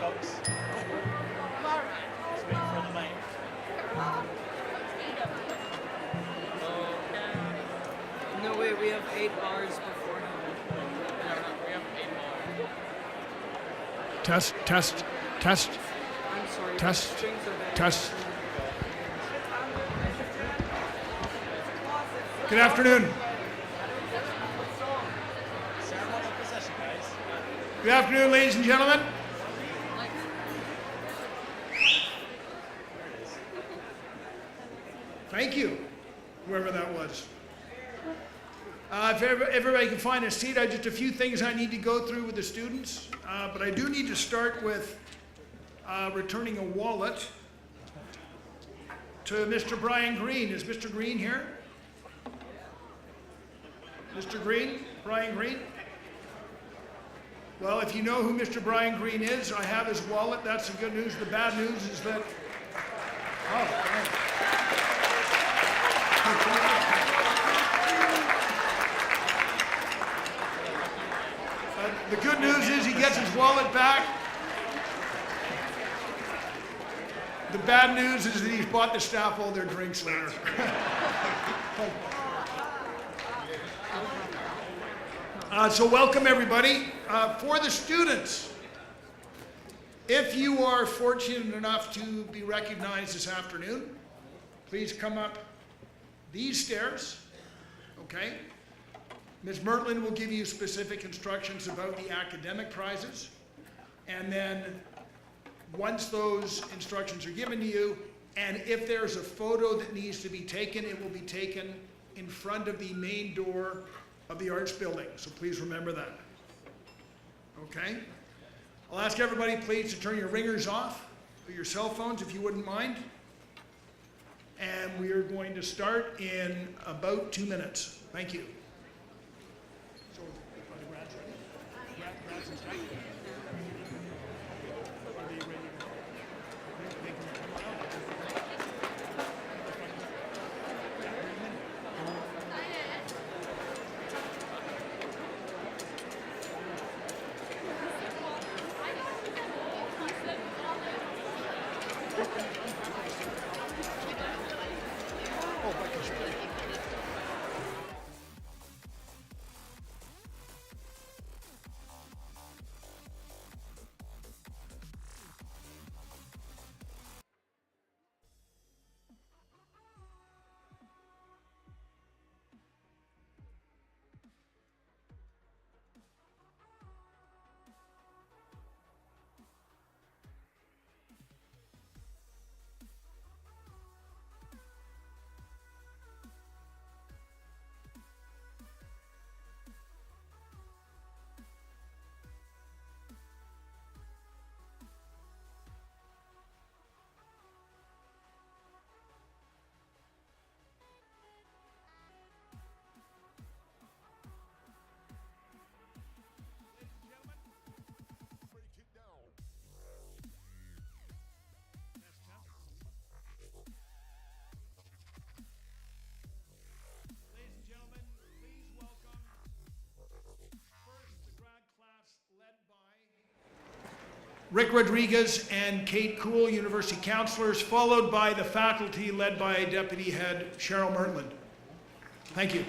folks. Just waiting for the mic. No, wait, we have 8 bars beforehand. No, we have 8 more. Test. I'm sorry. Test. Strings are bad. Test. Good afternoon. Ceremonial procession, guys. Good afternoon, ladies and gentlemen. Thank you, whoever that was. If everybody can find a seat, just a few things I need to go through with the students. But I do need to start with returning a wallet to Mr. Brian Green. Is Mr. Green here? Mr. Green? Brian Green? Well, if you know who Mr. Brian Green is, I have his wallet. That's the good news. The bad news is that... Oh, thanks. The good news is he gets his wallet back. The bad news is that he's bought the staff all their drinks later. So welcome everybody. For the students, if you are fortunate enough to be recognized this afternoon, please come up these stairs, okay? Ms. Mertlin will give you specific instructions about the academic prizes, and then once those instructions are given to you, and if there's a photo that needs to be taken, it will be taken in front of the main door of the Arts Building, so please remember that. Okay? I'll ask everybody please to turn your ringers off, or your cell phones if you wouldn't mind. And we are going to start in about 2 minutes. Thank you. So, are the grads ready? Grads and stuff? Are they ready? They can come out. Rick Rodriguez and Kate Cool, university counselors, followed by the faculty led by Deputy Head Cheryl Mertland. Thank you.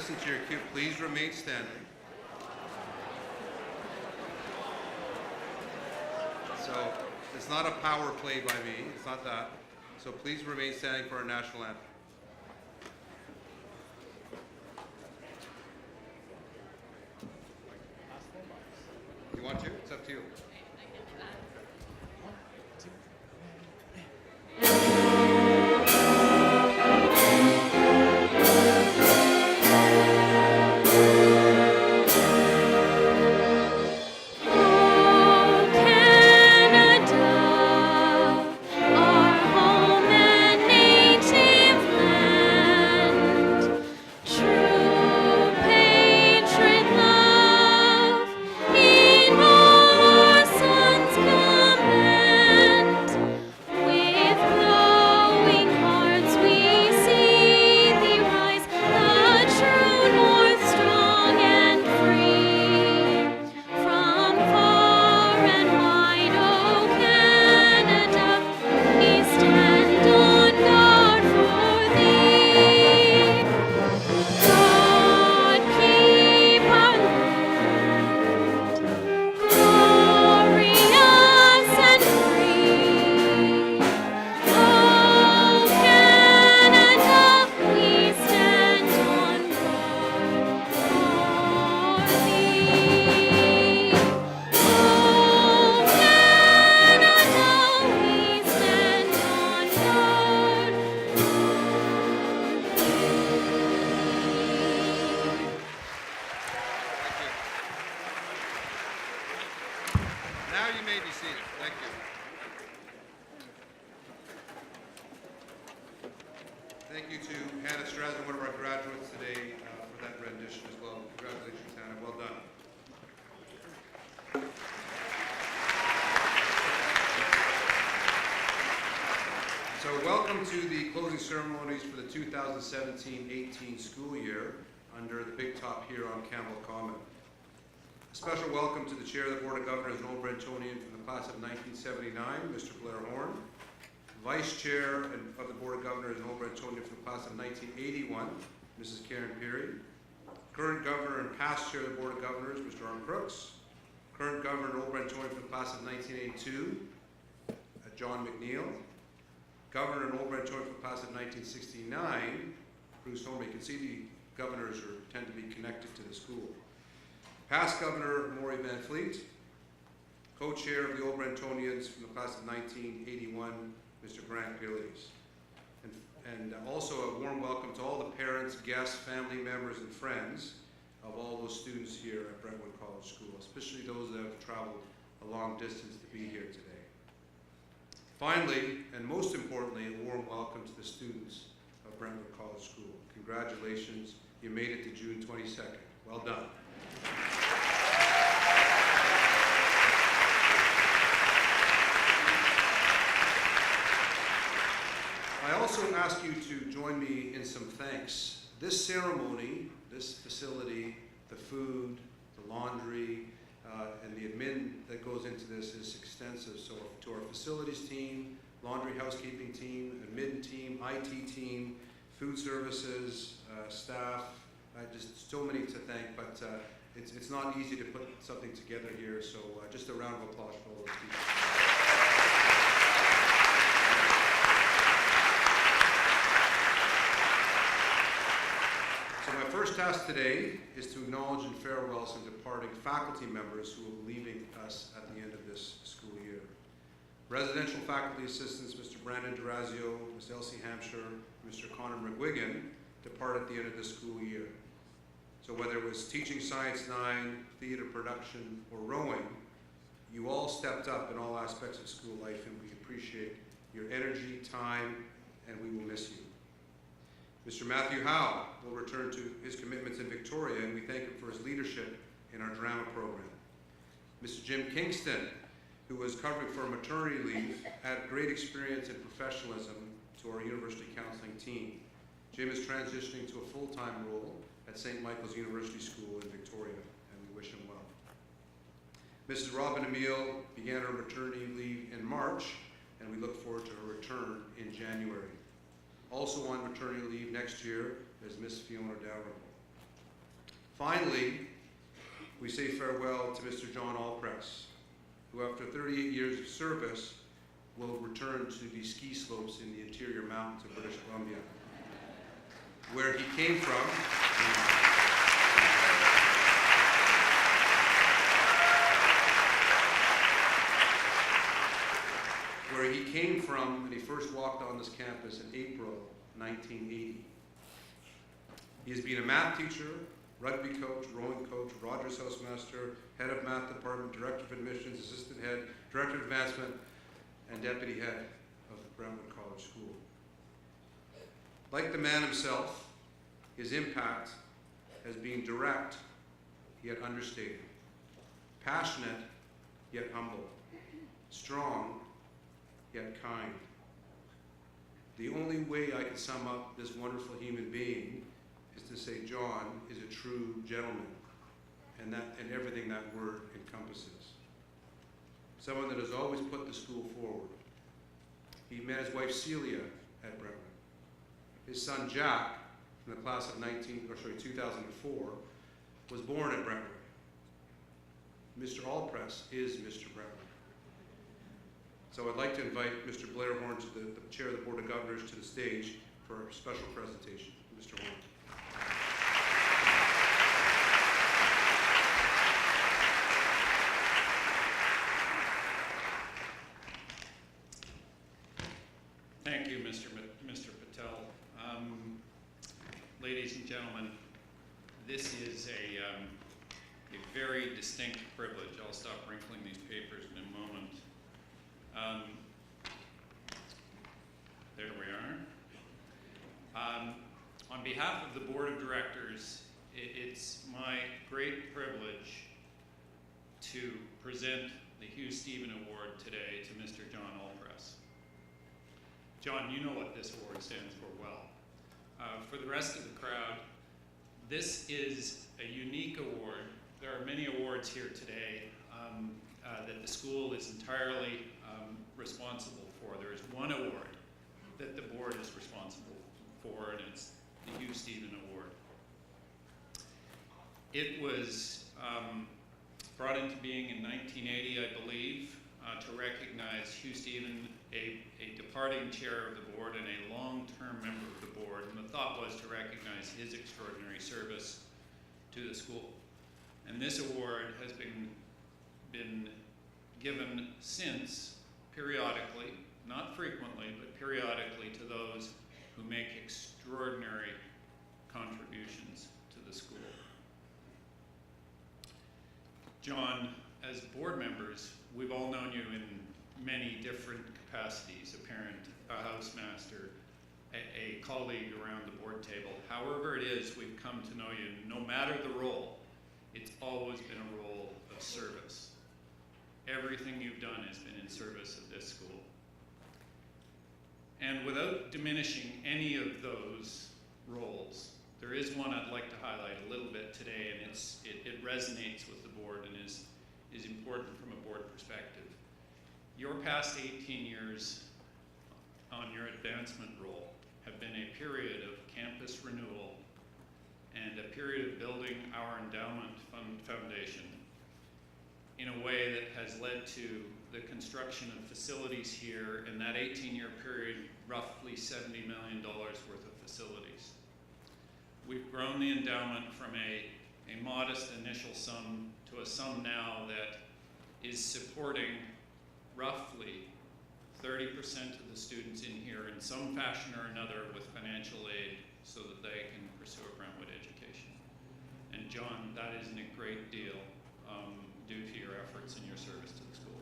listen to your cue. Please remain standing. So it's not a power play by me. It's not that. So please remain standing for our national anthem. You want to? It's up to you. Now you may be seated. Thank you. Thank you to Hannah Strazen, one of our graduates today, for that rendition as well. Congratulations, Hannah. Well done. So welcome to the closing ceremonies for the 2017-18 school year under the big top here on Campbell Common. A special welcome to the Chair of the Board of Governors, an old Brentonian from the class of 1979, Mr. Blair Horn. Vice Chair of the Board of Governors, an old Brentonian from the class of 1981, Mrs. Karen Peary. Current Governor and past Chair of the Board of Governors, Mr. Arm Crooks. Current Governor and old Brentonian from the class of 1982, John McNeil. Governor and old Brentonian from the class of 1969, Bruce Homer. You can see the governors tend to be connected to the school. Past Governor Maury Van Fleet, co-chair of the Old Brentonians from the class of 1981, Mr. Grant Gillies. And also a warm welcome to all the parents, guests, family members, and friends of all those students here at Brentwood College School, especially those that have traveled a long distance to be here today. Finally, and most importantly, a warm welcome to the students of Brentwood College School. Congratulations, you made it to June 22nd. Well done. I also ask you to join me in some thanks. This ceremony, this facility, the food, the laundry, and the admin that goes into this is extensive. So to our facilities team, laundry housekeeping team, admin team, IT team, food services, staff, just so many to thank, but it's not easy to put something together here, so just a round of applause for all those people. So my first task today is to acknowledge and farewell some departing faculty members who will be leaving us at the end of this school year. Residential faculty assistants, Mr. Brandon Durazio, Ms. Elsie Hampshire, Mr. Connor McGuigan, depart at the end of this school year. So whether it was Teaching Science 9, theater production, or rowing, you all stepped up in all aspects of school life, and we appreciate your energy, time, and we will miss you. Mr. Matthew Howe will return to his commitments in Victoria, and we thank him for his leadership in our drama program. Mr. Jim Kingston, who was covering for maternity leave, added great experience and professionalism to our university counseling team. Jim is transitioning to a full-time role at St. Michael's University School in Victoria, and we wish him well. Mrs. Robin Emile began her maternity leave in March, and we look forward to her return in January. Also on maternity leave next year is Miss Fiona Dalrymple. Finally, we say farewell to Mr. John Allpress, who after 38 years of service will return to the ski slopes in the interior mountains of British Columbia, where he came from. Where he came from when he first walked on this campus in April 1980. He has been a math teacher, rugby coach, rowing coach, Rogers Housemaster, head of math department, director of admissions, assistant head, director of advancement, and deputy head of the Brentwood College School. Like the man himself, his impact has been direct yet understated, passionate yet humble, strong yet kind. The only way I can sum up this wonderful human being is to say John is a true gentleman, and everything that word encompasses. Someone that has always put the school forward. He met his wife Celia at Brentwood. His son Jack, from the class of 2004, was born at Brentwood. Mr. Allpress is Mr. Brentwood. So I'd like to invite Mr. Blair Horn, to the Chair of the Board of Governors, to the stage for a special presentation. Mr. Horn. Thank you, Mr. Patel. Ladies and gentlemen, this is a very distinct privilege. I'll stop wrinkling these papers in a moment. There we are. On behalf of the Board of Directors, it's my great privilege to present the Hugh Stephen Award today to Mr. John Allpress. John, you know what this award stands for well. For the rest of the crowd, this is a unique award. There are many awards here today that the school is entirely responsible for. There is one award that the board is responsible for, and it's the Hugh Stephen Award. It was brought into being in 1980, I believe, to recognize Hugh Stephen, a departing chair of the board and a long-term member of the board, and the thought was to recognize his extraordinary service to the school. And this award has been given since, periodically, not frequently, but periodically, to those who make extraordinary contributions to the school. John, as board members, we've all known you in many different capacities: a parent, a housemaster, a colleague around the board table. However it is we've come to know you, no matter the role, it's always been a role of service. Everything you've done has been in service of this school. And without diminishing any of those roles, there is one I'd like to highlight a little bit today, and it resonates with the board and is important from a board perspective. Your past 18 years on your advancement role have been a period of campus renewal and a period of building our endowment foundation in a way that has led to the construction of facilities here, in that 18-year period, roughly $70 million worth of facilities. We've grown the endowment from a modest initial sum to a sum now that is supporting roughly 30% of the students in here in some fashion or another with financial aid so that they can pursue a Brentwood education. And John, that isn't a great deal due to your efforts and your service to the school.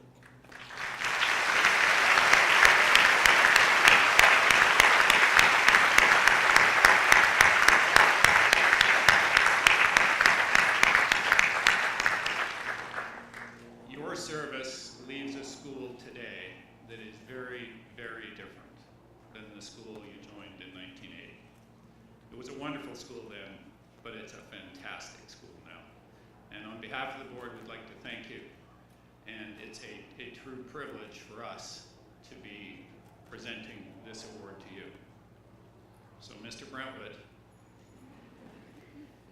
Your service leaves a school today that is very, very different than the school you joined in 1980. It was a wonderful school then, but it's a fantastic school now. And on behalf of the board, we'd like to thank you. And it's a true privilege for us to be presenting this award to you. So Mr. Brentwood,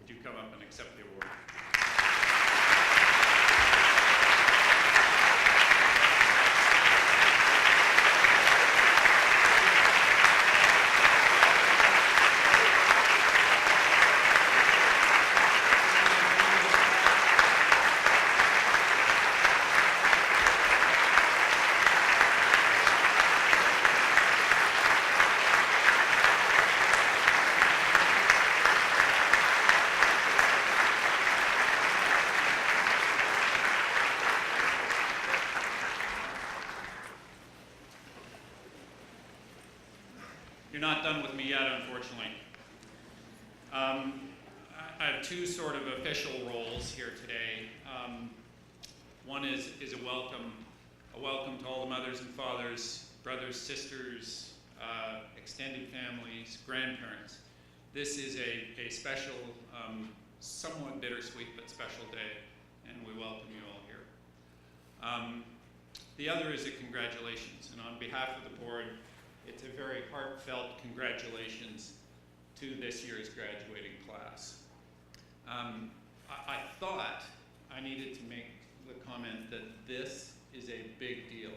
would you come up and accept the award? You're not done with me yet, unfortunately. I have two sort of official roles here today. One is a welcome to all the mothers and fathers, brothers, sisters, extended families, grandparents. This is a special, somewhat bittersweet but special day, and we welcome you all here. The other is a congratulations, and on behalf of the board, it's a very heartfelt congratulations to this year's graduating class. I thought I needed to make the comment that this is a big deal.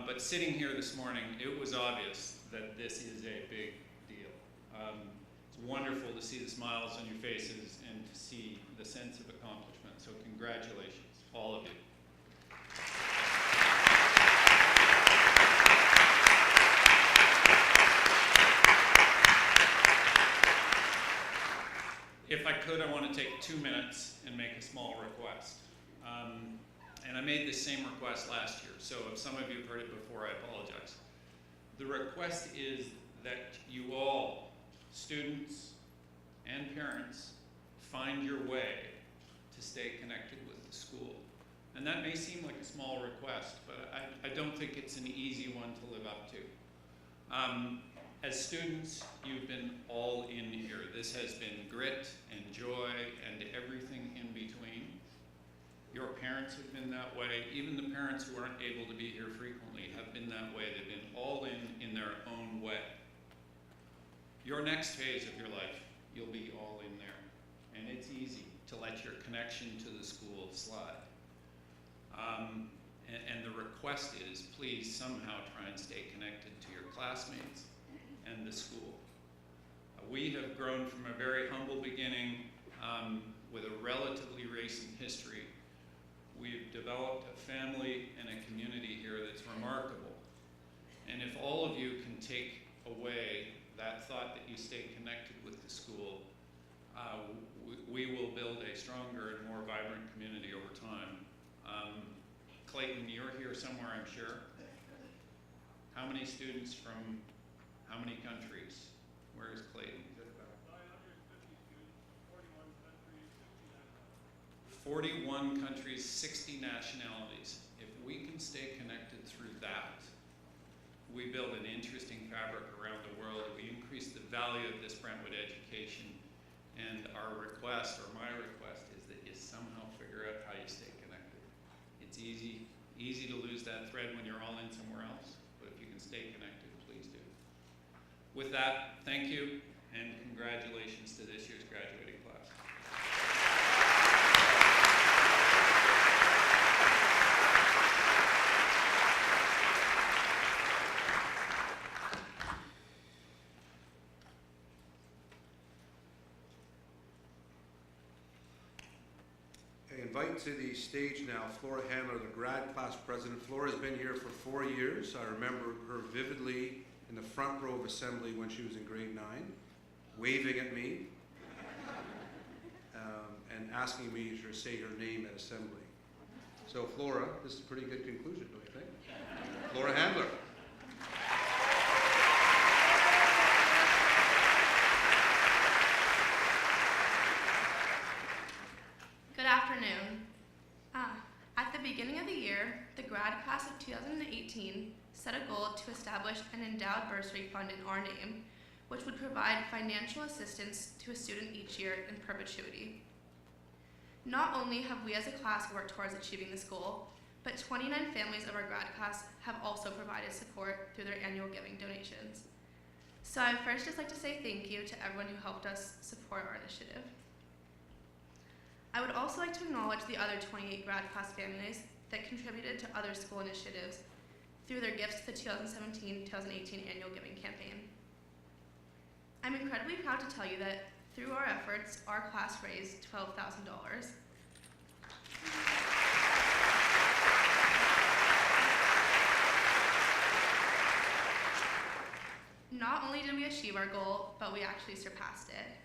But sitting here this morning, it was obvious that this is a big deal. It's wonderful to see the smiles on your faces and to see the sense of accomplishment. So congratulations, all of you. If I could, I want to take 2 minutes and make a small request. And I made this same request last year, so if some of you have heard it before, I apologize. The request is that you all, students and parents, find your way to stay connected with the school. And that may seem like a small request, but I don't think it's an easy one to live up to. As students, you've been all in here. This has been grit and joy and everything in between. Your parents have been that way. Even the parents who aren't able to be here frequently have been that way. They've been all in their own way. Your next phase of your life, you'll be all in there. And it's easy to let your connection to the school slide. And the request is, please somehow try and stay connected to your classmates and the school. We have grown from a very humble beginning with a relatively recent history. We've developed a family and a community here that's remarkable. And if all of you can take away that thought that you stay connected with the school, we will build a stronger and more vibrant community over time. Clayton, you're here somewhere, I'm sure. How many students from how many countries? Where is Clayton? 41 countries, 60 nationalities. If we can stay connected through that, we build an interesting fabric around the world. We increase the value of this Brentwood education. And our request, or my request, is that you somehow figure out how you stay connected. It's easy to lose that thread when you're all in somewhere else, but if you can stay connected, please do. With that, thank you, and congratulations to this year's graduating class. I invite to the stage now Flora Handler, the grad class president. Flora has been here for 4 years. I remember her vividly in the front row of assembly when she was in grade 9, waving at me and asking me to say her name at assembly. So Flora, this is a pretty good conclusion, don't you think? Flora Handler. Good afternoon. At the beginning of the year, the grad class of 2018 set a goal to establish an endowed bursary fund in our name, which would provide financial assistance to a student each year in perpetuity. Not only have we as a class worked towards achieving this goal, but 29 families of our grad class have also provided support through their annual giving donations. So I'd first just like to say thank you to everyone who helped us support our initiative. I would also like to acknowledge the other 28 grad class families that contributed to other school initiatives through their gifts to the 2017-2018 annual giving campaign. I'm incredibly proud to tell you that through our efforts, our class raised $12,000. Not only did we achieve our goal, but we actually surpassed it.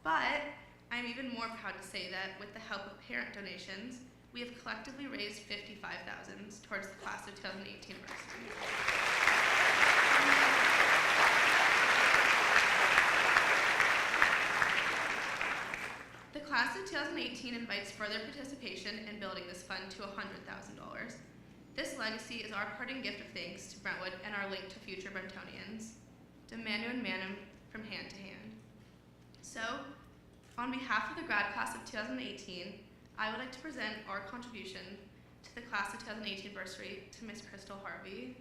But I'm even more proud to say that with the help of parent donations, we have collectively raised $55,000 towards the class of 2018 bursary. The class of 2018 invites further participation in building this fund to $100,000. This legacy is our parting gift of thanks to Brentwood and our link to future Brentonians. Demandum and manum from hand to hand. So, on behalf of the grad class of 2018, I would like to present our contribution to the class of 2018 bursary to Ms. Crystal Harvey.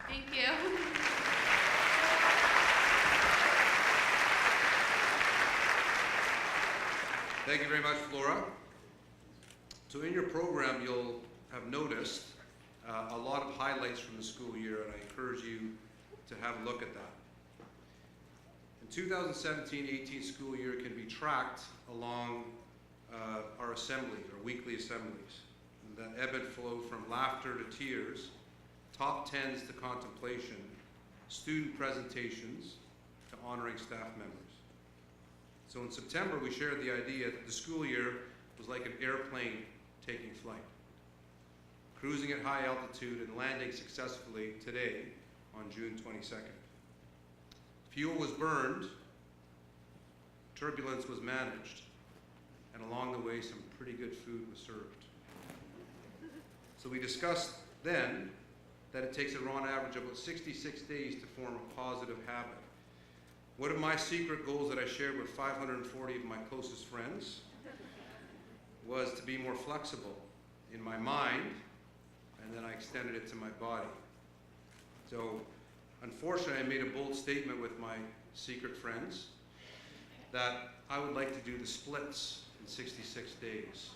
Thank you. Thank you very much, Flora. So in your program, you'll have noticed a lot of highlights from the school year, and I encourage you to have a look at that. The 2017-18 school year can be tracked along our assemblies, our weekly assemblies, that ebb and flow from laughter to tears, top 10s to contemplation, student presentations to honoring staff members. So in September, we shared the idea that the school year was like an airplane taking flight, cruising at high altitude and landing successfully today on June 22nd. Fuel was burned, turbulence was managed, and along the way, some pretty good food was served. So we discussed then that it takes on average about 66 days to form a positive habit. One of my secret goals that I shared with 540 of my closest friends was to be more flexible in my mind, and then I extended it to my body. So unfortunately, I made a bold statement with my secret friends that I would like to do the splits in 66 days.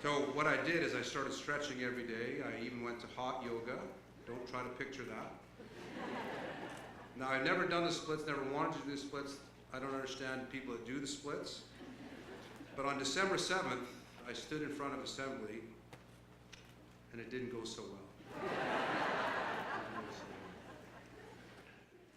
So what I did is I started stretching every day. I even went to hot yoga. Don't try to picture that. Now, I've never done the splits, never wanted to do the splits. I don't understand people that do the splits. But on December 7th, I stood in front of assembly, and it didn't go so well.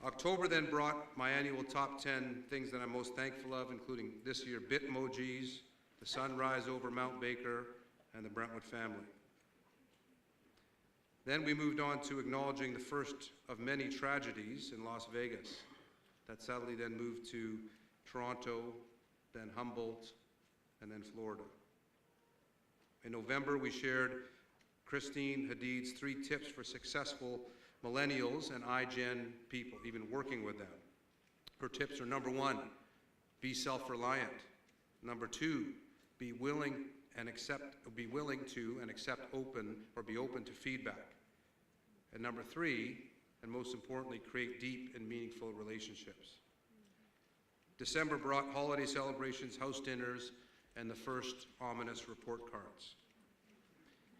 October then brought my annual top 10 things that I'm most thankful of, including this year Bitmojis, the sunrise over Mount Baker, and the Brentwood family. Then we moved on to acknowledging the first of many tragedies in Las Vegas that sadly then moved to Toronto, then Humboldt, and then Florida. In November, we shared Christine Hadid's 3 tips for successful millennials and iGen people, even working with them. Her tips are: number 1, be self-reliant. Number 2, be willing to and accept be open to feedback. And number 3, and most importantly, create deep and meaningful relationships. December brought holiday celebrations, house dinners, and the first ominous report cards.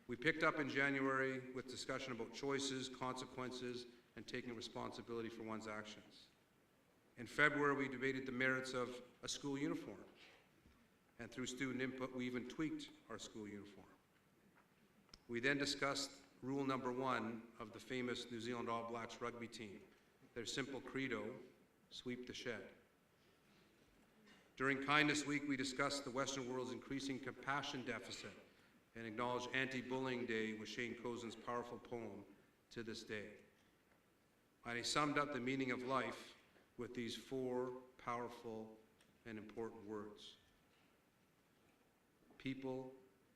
We picked up in January with discussion about choices, consequences, and taking responsibility for one's actions. In February, we debated the merits of a school uniform. And through student input, we even tweaked our school uniform. We then discussed rule number 1 of the famous New Zealand All Blacks rugby team, their simple credo, sweep the shed. During Kindness Week, we discussed the Western world's increasing compassion deficit and acknowledged Anti-Bullying Day with Shane Cozen's powerful poem, To This Day. And he summed up the meaning of life with these 4 powerful and important words. people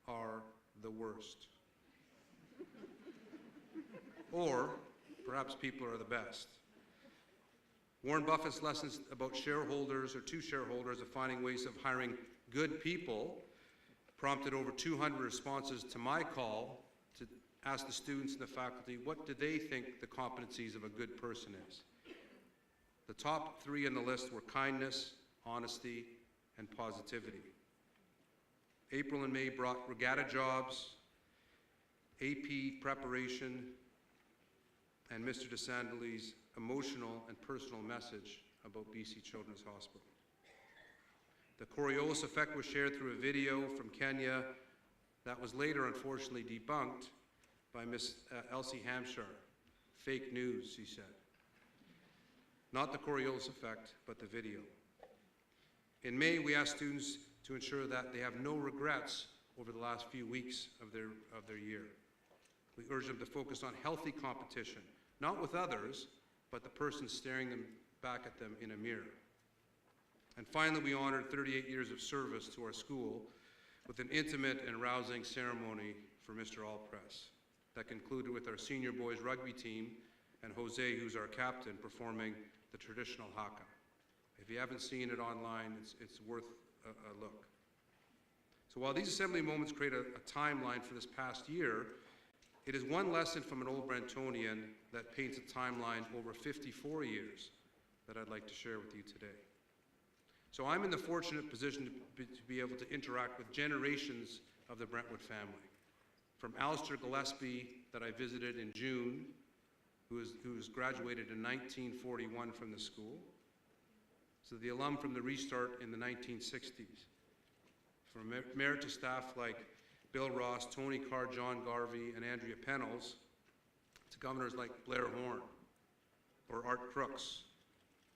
are the worst. Or perhaps people are the best. Warren Buffett's lessons about shareholders or to shareholders of finding ways of hiring good people prompted over 200 responses to my call to ask the students and the faculty what do they think the competencies of a good person is. The top 3 on the list were kindness, honesty, and positivity. April and May brought regatta jobs, AP preparation, and Mr. DeSandeli's emotional and personal message about BC Children's Hospital. The Coriolis effect was shared through a video from Kenya that was later unfortunately debunked by Miss Elsie Hampshire. Fake news, she said. Not the Coriolis effect, but the video. In May, we asked students to ensure that they have no regrets over the last few weeks of their year. We urge them to focus on healthy competition, not with others, but the person staring them back at them in a mirror. And finally, we honored 38 years of service to our school with an intimate and rousing ceremony for Mr. Allpress that concluded with our senior boys rugby team and Jose, who's our captain, performing the traditional haka. If you haven't seen it online, it's worth a look. So while these assembly moments create a timeline for this past year, it is one lesson from an old Brentonian that paints a timeline over 54 years that I'd like to share with you today. So I'm in the fortunate position to be able to interact with generations of the Brentwood family. From Alistair Gillespie, that I visited in June, who was graduated in 1941 from the school, to the alum from the restart in the 1960s. From emeritus staff like Bill Ross, Tony Carr, John Garvey, and Andrea Pennells, to governors like Blair Horne or Art Crooks.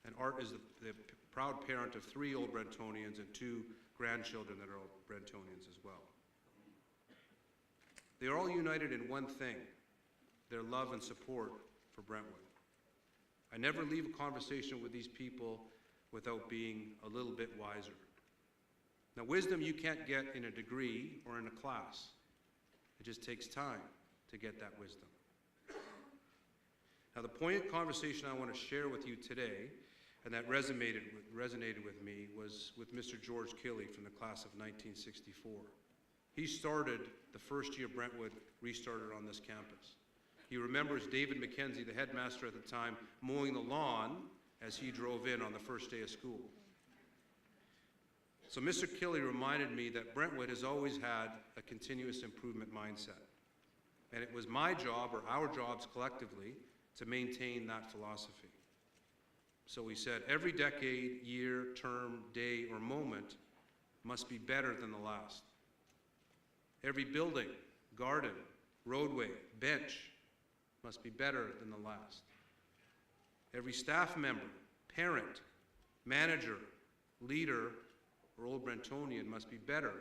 And Art is the proud parent of 3 old Brentonians and 2 grandchildren that are old Brentonians as well. They are all united in one thing, their love and support for Brentwood. I never leave a conversation with these people without being a little bit wiser. Now, wisdom you can't get in a degree or in a class. It just takes time to get that wisdom. Now, the poignant conversation I want to share with you today, and that resonated with me, was with Mr. George Killey from the class of 1964. He started the first year Brentwood restarted on this campus. He remembers David McKenzie, the headmaster at the time, mowing the lawn as he drove in on the first day of school. So Mr. Killey reminded me that Brentwood has always had a continuous improvement mindset. And it was my job, or our jobs collectively, to maintain that philosophy. So he said, every decade, year, term, day, or moment must be better than the last. Every building, garden, roadway, bench must be better than the last. Every staff member, parent, manager, leader, or old Brentonian must be better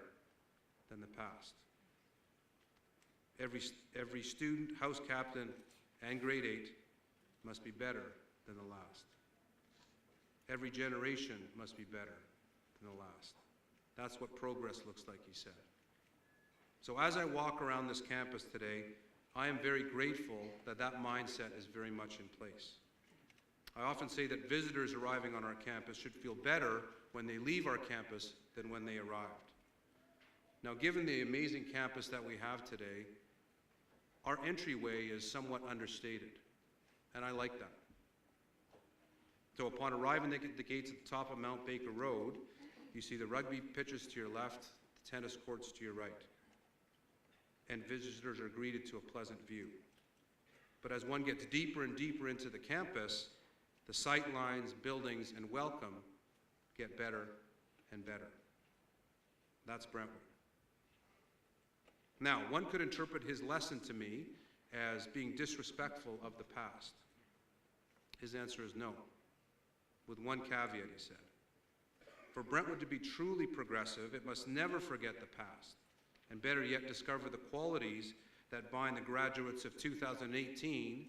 than the past. Every student, house captain, and grade 8 must be better than the last. Every generation must be better than the last. That's what progress looks like, he said. So as I walk around this campus today, I am very grateful that that mindset is very much in place. I often say that visitors arriving on our campus should feel better when they leave our campus than when they arrived. Now, given the amazing campus that we have today, our entryway is somewhat understated, and I like that. So upon arriving at the gates at the top of Mount Baker Road, you see the rugby pitches to your left, the tennis courts to your right, and visitors are greeted to a pleasant view. But as one gets deeper and deeper into the campus, the sight lines, buildings, and welcome get better and better. That's Brentwood. Now, one could interpret his lesson to me as being disrespectful of the past. His answer is no, with one caveat, he said. For Brentwood to be truly progressive, it must never forget the past, and better yet, discover the qualities that bind the graduates of 2018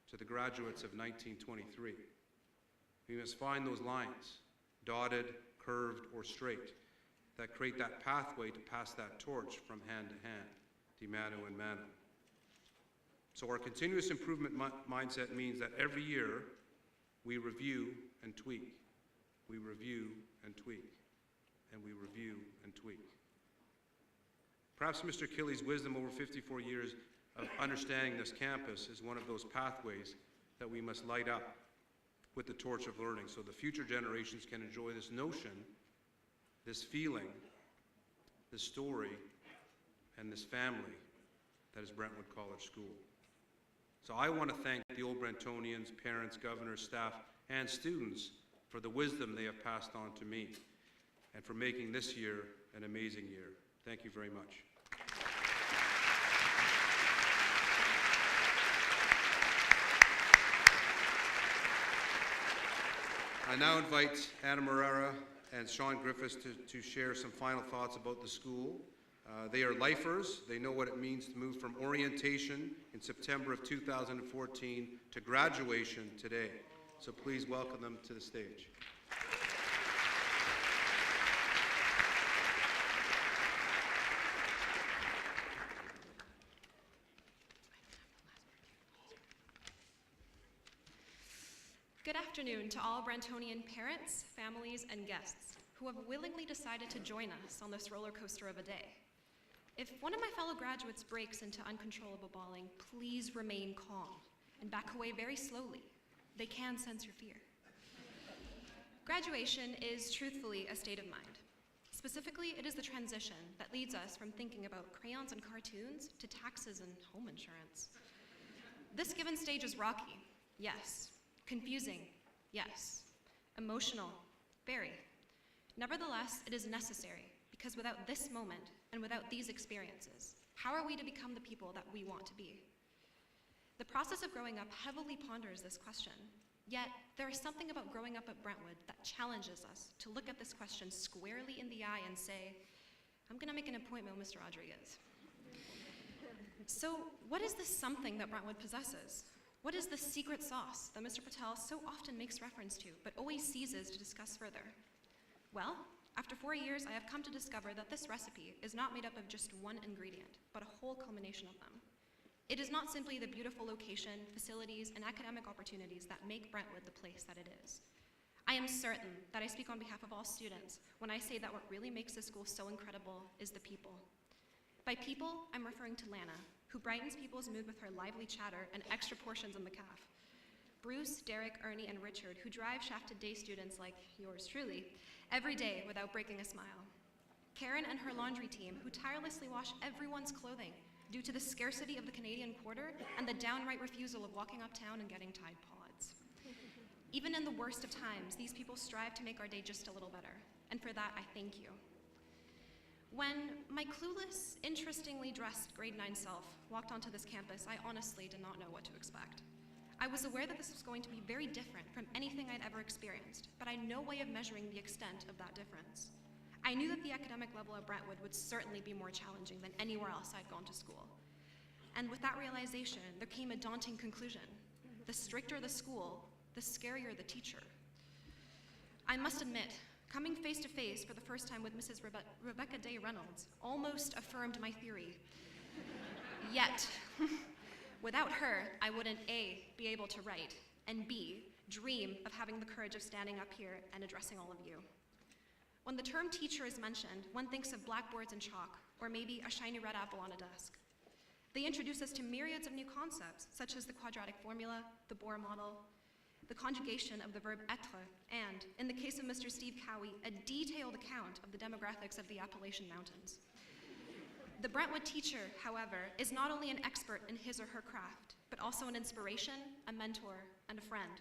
to the graduates of 1923. We must find those lines, dotted, curved, or straight, that create that pathway to pass that torch from hand to hand, di mano in mano. So our continuous improvement mindset means that every year we review and tweak. We review and tweak. And we review and tweak. Perhaps Mr. Killey's wisdom over 54 years of understanding this campus is one of those pathways that we must light up with the torch of learning so the future generations can enjoy this notion, this feeling, this story, and this family that is Brentwood College School. So I want to thank the old Brentonians, parents, governors, staff, and students for the wisdom they have passed on to me and for making this year an amazing year. Thank you very much. I now invite Anna Morera and Sean Griffiths to share some final thoughts about the school. They are lifers. They know what it means to move from orientation in September of 2014 to graduation today. So please welcome them to the stage. Good afternoon to all Brentonian parents, families, and guests who have willingly decided to join us on this roller coaster of a day. If one of my fellow graduates breaks into uncontrollable bawling, please remain calm and back away very slowly. They can sense your fear. Graduation is truthfully a state of mind. Specifically, it is the transition that leads us from thinking about crayons and cartoons to taxes and home insurance. This given stage is rocky, yes. Confusing, yes. Emotional, very. Nevertheless, it is necessary, because without this moment and without these experiences, how are we to become the people that we want to be? The process of growing up heavily ponders this question, yet there is something about growing up at Brentwood that challenges us to look at this question squarely in the eye and say, I'm gonna make an appointment with Mr. Rodriguez. So what is this something that Brentwood possesses? What is the secret sauce that Mr. Patel so often makes reference to, but always ceases to discuss further? Well, after 4 years, I have come to discover that this recipe is not made up of just one ingredient, but a whole culmination of them. It is not simply the beautiful location, facilities, and academic opportunities that make Brentwood the place that it is. I am certain that I speak on behalf of all students when I say that what really makes this school so incredible is the people. By people, I'm referring to Lana, who brightens people's mood with her lively chatter and extra portions in the caf. Bruce, Derek, Ernie, and Richard, who drive shafted day students like yours truly every day without breaking a smile. Karen and her laundry team, who tirelessly wash everyone's clothing due to the scarcity of the Canadian quarter and the downright refusal of walking uptown and getting Tide Pods. Even in the worst of times, these people strive to make our day just a little better, and for that, I thank you. When my clueless, interestingly dressed grade 9 self walked onto this campus, I honestly did not know what to expect. I was aware that this was going to be very different from anything I'd ever experienced, but I had no way of measuring the extent of that difference. I knew that the academic level at Brentwood would certainly be more challenging than anywhere else I'd gone to school. And with that realization, there came a daunting conclusion. The stricter the school, the scarier the teacher. I must admit, coming face to face for the first time with Mrs. Rebecca Day Reynolds almost affirmed my theory. Yet, without her, I wouldn't A, be able to write, and B, dream of having the courage of standing up here and addressing all of you. When the term teacher is mentioned, one thinks of blackboards and chalk, or maybe a shiny red apple on a desk. They introduce us to myriads of new concepts, such as the quadratic formula, the Bohr model, the conjugation of the verb être, and, in the case of Mr. Steve Cowie, a detailed account of the demographics of the Appalachian Mountains. The Brentwood teacher, however, is not only an expert in his or her craft, but also an inspiration, a mentor, and a friend.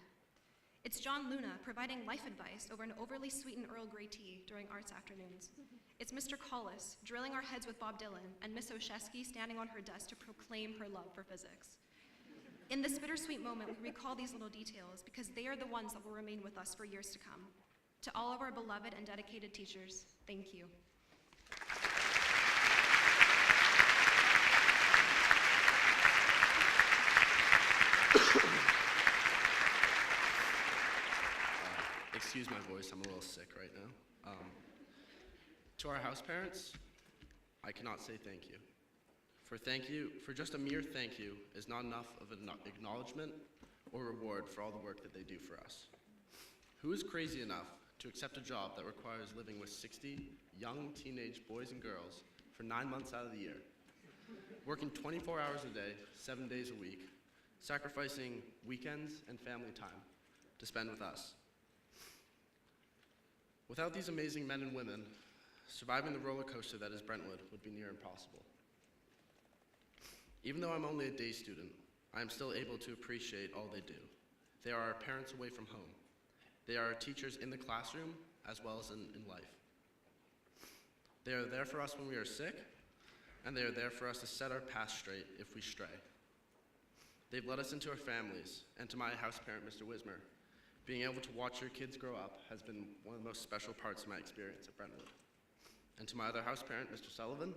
It's John Luna providing life advice over an overly sweetened Earl Grey tea during arts afternoons. It's Mr. Collis drilling our heads with Bob Dylan, and Miss Oshesky standing on her desk to proclaim her love for physics. In this bittersweet moment, we recall these little details because they are the ones that will remain with us for years to come. To all of our beloved and dedicated teachers, thank you. Excuse my voice, I'm a little sick right now. To our house parents, I cannot say thank you. For just a mere thank you is not enough of an acknowledgement or reward for all the work that they do for us. Who is crazy enough to accept a job that requires living with 60 young teenage boys and girls for 9 months out of the year, working 24 hours a day, 7 days a week, sacrificing weekends and family time to spend with us? Without these amazing men and women, surviving the roller coaster that is Brentwood would be near impossible. Even though I'm only a day student, I am still able to appreciate all they do. They are our parents away from home. They are our teachers in the classroom as well as in life. They are there for us when we are sick, and they are there for us to set our path straight if we stray. They've led us into our families, and to my house parent, Mr. Wismer, being able to watch your kids grow up has been one of the most special parts of my experience at Brentwood. And to my other house parent, Mr. Sullivan,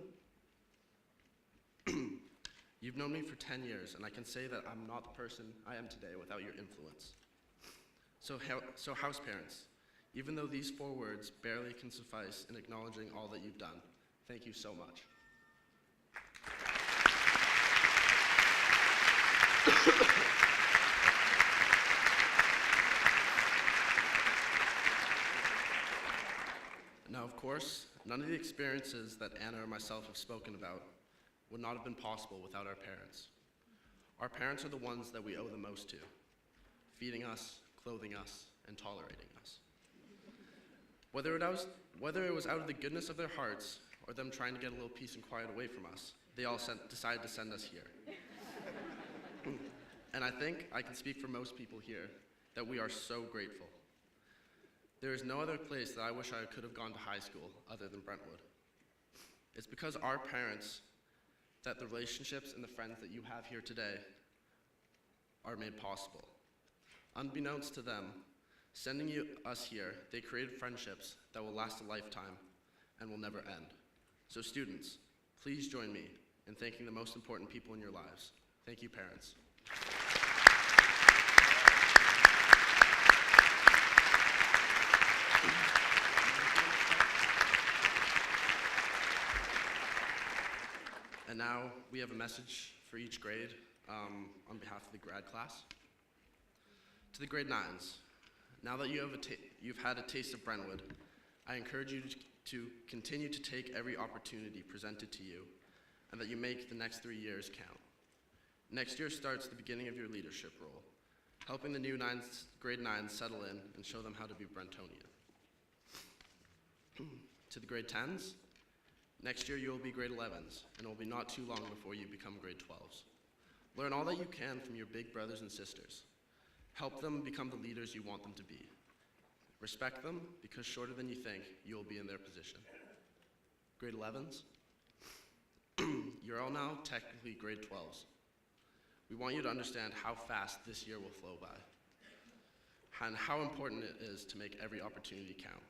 you've known me for 10 years, and I can say that I'm not the person I am today without your influence. So house parents, even though these 4 words barely can suffice in acknowledging all that you've done, thank you so much. Now, of course, none of the experiences that Anna or myself have spoken about would not have been possible without our parents. Our parents are the ones that we owe the most to, feeding us, clothing us, and tolerating us. Whether it was out of the goodness of their hearts or them trying to get a little peace and quiet away from us, they all decided to send us here. And I think I can speak for most people here that we are so grateful. There is no other place that I wish I could have gone to high school other than Brentwood. It's because our parents that the relationships and the friends that you have here today are made possible. Unbeknownst to them, sending us here, they created friendships that will last a lifetime and will never end. So students, please join me in thanking the most important people in your lives. Thank you, parents. And now we have a message for each grade on behalf of the grad class. To the grade 9s, now that you've had a taste of Brentwood, I encourage you to continue to take every opportunity presented to you and that you make the next 3 years count. Next year starts the beginning of your leadership role, helping the new grade 9s settle in and show them how to be Brentonian. To the grade 10s, next year you will be grade 11s, and it will be not too long before you become grade 12s. Learn all that you can from your big brothers and sisters. Help them become the leaders you want them to be. Respect them, because shorter than you think, you will be in their position. Grade 11s, you're all now technically grade 12s. We want you to understand how fast this year will flow by, and how important it is to make every opportunity count.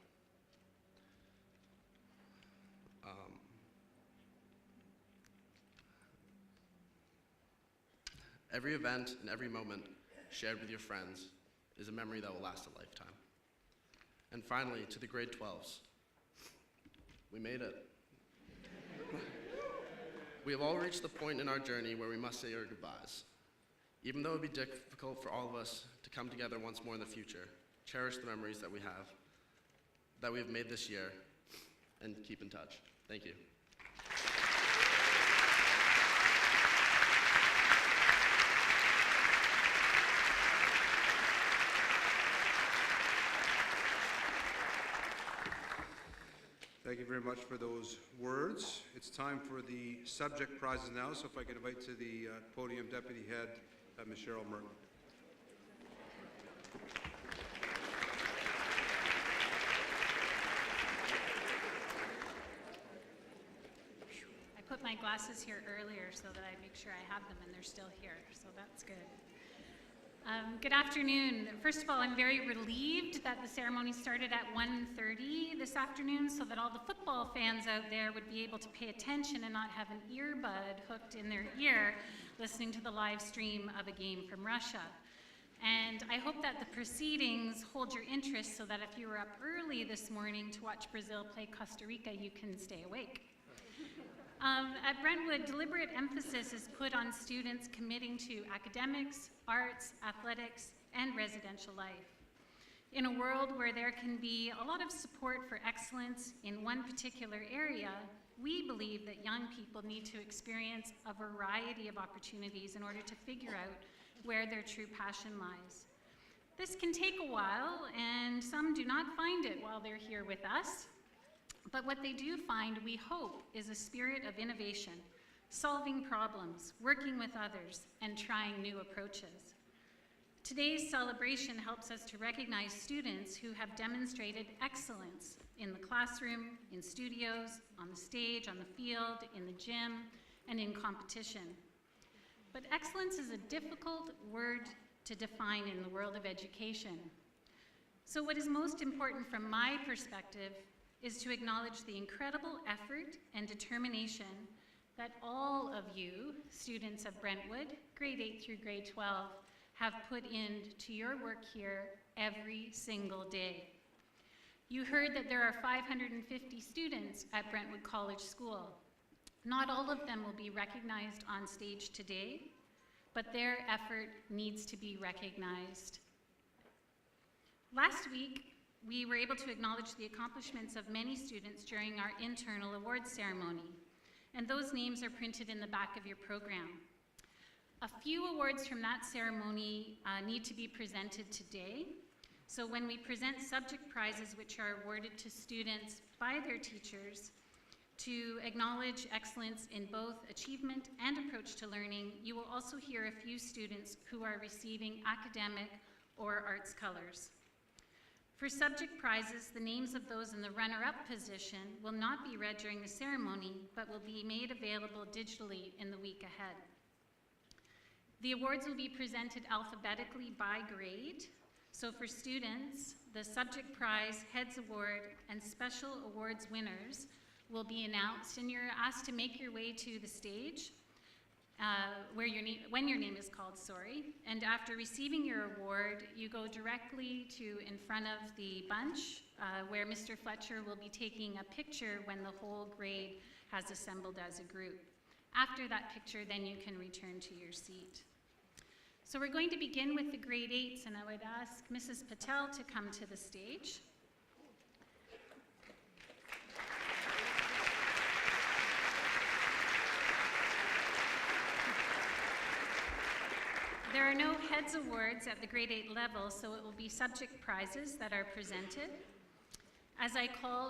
Every event and every moment shared with your friends is a memory that will last a lifetime. And finally, to the grade 12s, we made it. We have all reached the point in our journey where we must say our goodbyes. Even though it would be difficult for all of us to come together once more in the future, cherish the memories that we have made this year, and keep in touch. Thank you. Thank you very much for those words. It's time for the subject prizes now, so if I could invite to the podium Deputy Head, Ms. Cheryl Merton. I put my glasses here earlier so that I make sure I have them and they're still here, so that's good. Good afternoon. First of all, I'm very relieved that the ceremony started at 1:30 this afternoon so that all the football fans out there would be able to pay attention and not have an earbud hooked in their ear listening to the live stream of a game from Russia. And I hope that the proceedings hold your interest so that if you were up early this morning to watch Brazil play Costa Rica, you can stay awake. At Brentwood, deliberate emphasis is put on students committing to academics, arts, athletics, and residential life. In a world where there can be a lot of support for excellence in one particular area, we believe that young people need to experience a variety of opportunities in order to figure out where their true passion lies. This can take a while, and some do not find it while they're here with us. But what they do find, we hope, is a spirit of innovation, solving problems, working with others, and trying new approaches. Today's celebration helps us to recognize students who have demonstrated excellence in the classroom, in studios, on the stage, on the field, in the gym, and in competition. But excellence is a difficult word to define in the world of education. So what is most important from my perspective is to acknowledge the incredible effort and determination that all of you, students of Brentwood, grade 8 through grade 12, have put into your work here every single day. You heard that there are 550 students at Brentwood College School. Not all of them will be recognized on stage today, but their effort needs to be recognized. Last week, we were able to acknowledge the accomplishments of many students during our internal awards ceremony, and those names are printed in the back of your program. A few awards from that ceremony need to be presented today. So when we present subject prizes which are awarded to students by their teachers to acknowledge excellence in both achievement and approach to learning, you will also hear a few students who are receiving academic or arts colors. For subject prizes, the names of those in the runner-up position will not be read during the ceremony, but will be made available digitally in the week ahead. The awards will be presented alphabetically by grade. So for students, the subject prize, heads award, and special awards winners will be announced, and you're asked to make your way to the stage when your name is called, and after receiving your award, you go directly to in front of the bunch where Mr. Fletcher will be taking a picture when the whole grade has assembled as a group. After that picture, then you can return to your seat. So we're going to begin with the grade 8s, and I would ask Mrs. Patel to come to the stage. There are no heads awards at the grade 8 level, so it will be subject prizes that are presented. As I call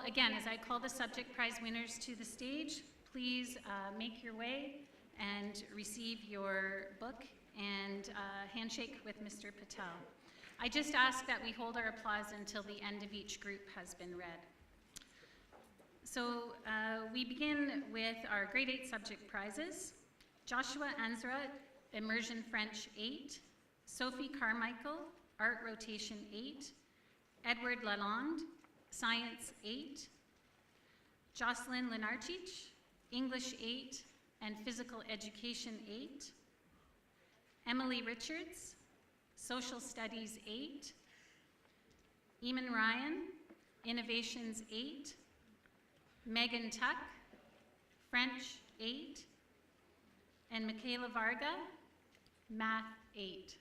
the subject prize winners to the stage, please make your way and receive your book and handshake with Mr. Patel. I just ask that we hold our applause until the end of each group has been read. So we begin with our grade 8 subject prizes. Joshua Anzra, Immersion French 8, Sophie Carmichael, Art Rotation 8, Edward Lalonde, Science 8, Jocelyn Lenarchich, English 8 and Physical Education 8, Emily Richards, Social Studies 8, Eamon Ryan, Innovations 8, Megan Tuck, French 8, and Michaela Varga, Math 8.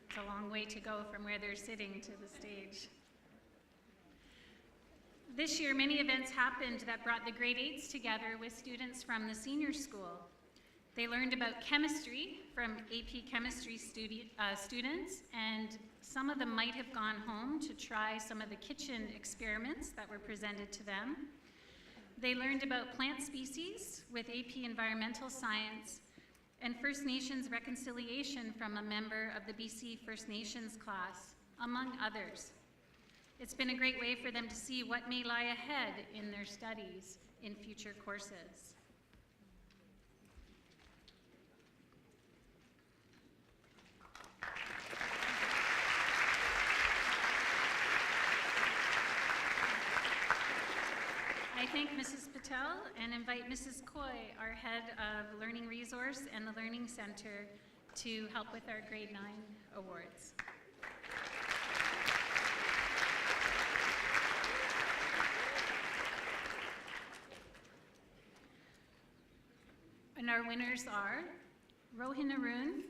It's a long way to go from where they're sitting to the stage. This year, many events happened that brought the grade 8s together with students from the senior school. They learned about chemistry from AP Chemistry students, and some of them might have gone home to try some of the kitchen experiments that were presented to them. They learned about plant species with AP Environmental Science and First Nations reconciliation from a member of the BC First Nations class, among others. It's been a great way for them to see what may lie ahead in their studies in future courses. I thank Mrs. Patel and invite Mrs. Coy, our head of Learning Resource and the Learning Center, to help with our grade 9 awards. And our winners are Rohin Arun,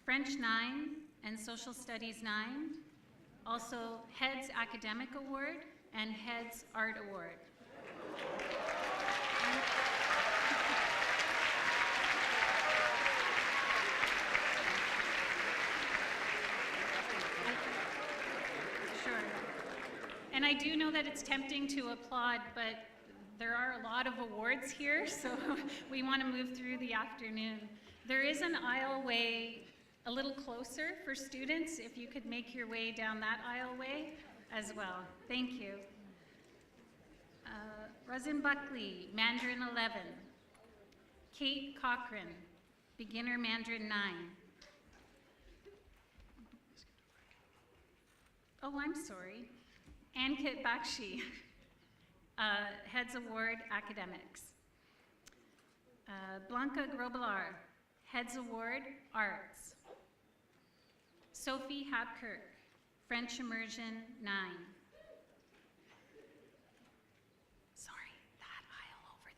French 9 and Social Studies 9, also Heads Academic Award and Heads Art Award. Sure. And I do know that it's tempting to applaud, but there are a lot of awards here, so we want to move through the afternoon. There is an aisleway a little closer for students, if you could make your way down that aisleway as well. Thank you. Rosin Buckley, Mandarin 11. Kate Cochran, Beginner Mandarin 9. Oh, I'm sorry. Ankit Bakshi, Heads Award Academics. Blanca Grobelar, Heads Award Arts. Sophie Hapkirk, French Immersion 9. Sorry, that aisle over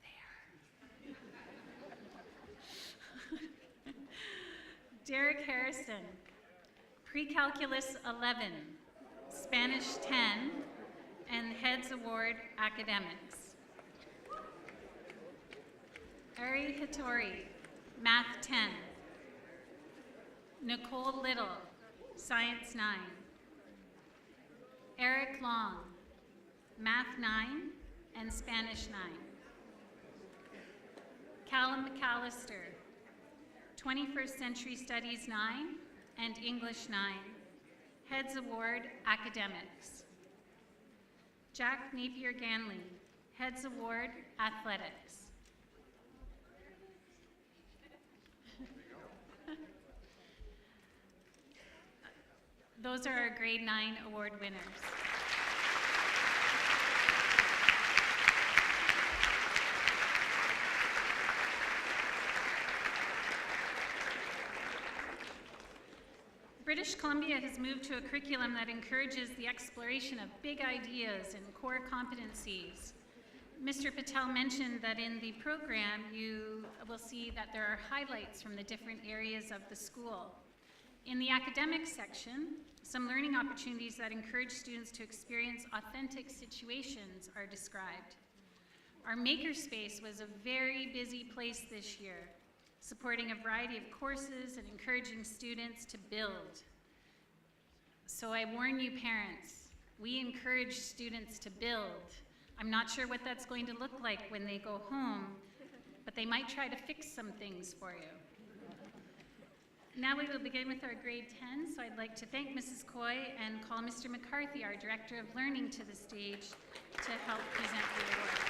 there. Derek Harrison, Pre-Calculus 11, Spanish 10, and Heads Award Academics. Ari Hattori, Math 10. Nicole Little, Science 9. Eric Long, Math 9 and Spanish 9. Callum McAllister, 21st Century Studies 9 and English 9. Heads Award Academics. Jack Napier-Ganley, Heads Award Athletics. Those are our grade 9 award winners. British Columbia has moved to a curriculum that encourages the exploration of big ideas and core competencies. Mr. Patel mentioned that in the program you will see that there are highlights from the different areas of the school. In the academic section, some learning opportunities that encourage students to experience authentic situations are described. Our makerspace was a very busy place this year, supporting a variety of courses and encouraging students to build. So I warn you parents, we encourage students to build. I'm not sure what that's going to look like when they go home, but they might try to fix some things for you. Now we will begin with our grade 10, so I'd like to thank Mrs. Coy and call Mr. McCarthy, our Director of Learning, to the stage to help present the awards.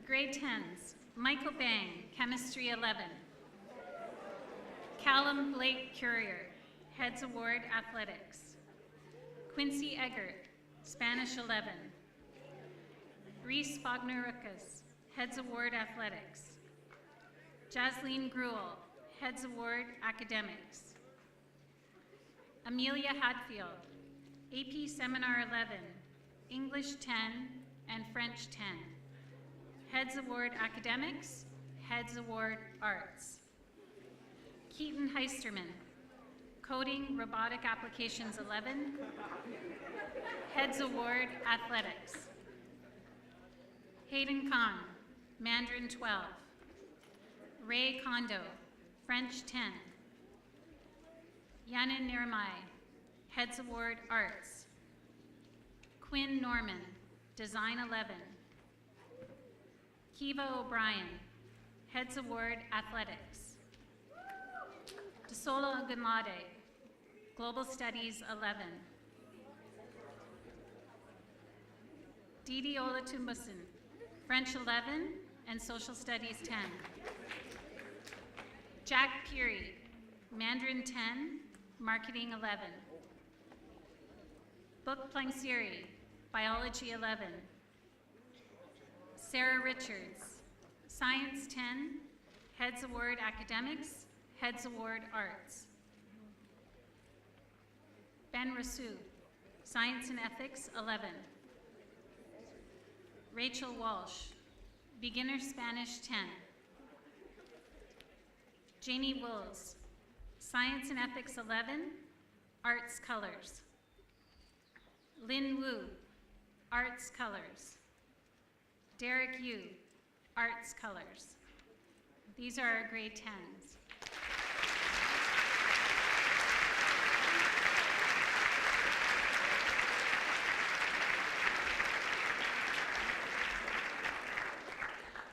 Grade 10s, Michael Bang, Chemistry 11. Callum Blake Courier, Heads Award Athletics. Quincy Eggert, Spanish 11. Reese Bognarukas, Heads Award Athletics. Jasleen Gruel, Heads Award Academics. Amelia Hadfield, AP Seminar 11, English 10, and French 10. Heads Award Academics, Heads Award Arts. Keaton Heisterman, Coding Robotic Applications 11, Heads Award Athletics. Hayden Khan, Mandarin 12. Ray Kondo, French 10. Yana Nirmai, Heads Award Arts. Quinn Norman, Design 11. Kiva O'Brien, Heads Award Athletics. Desola Ogunlade, Global Studies 11. Didi Olatumbusin, French 11 and Social Studies 10. Jack Peary, Mandarin 10, Marketing 11. Book Plangsiri, Biology 11. Sarah Richards, Science 10, Heads Award Academics, Heads Award Arts. Ben Rasu, Science and Ethics 11. Rachel Walsh, Beginner Spanish 10. Jamie Wills, Science and Ethics 11, Arts Colors. Lynn Wu, Arts Colors. Derek Yu, Arts Colors. These are our grade 10s.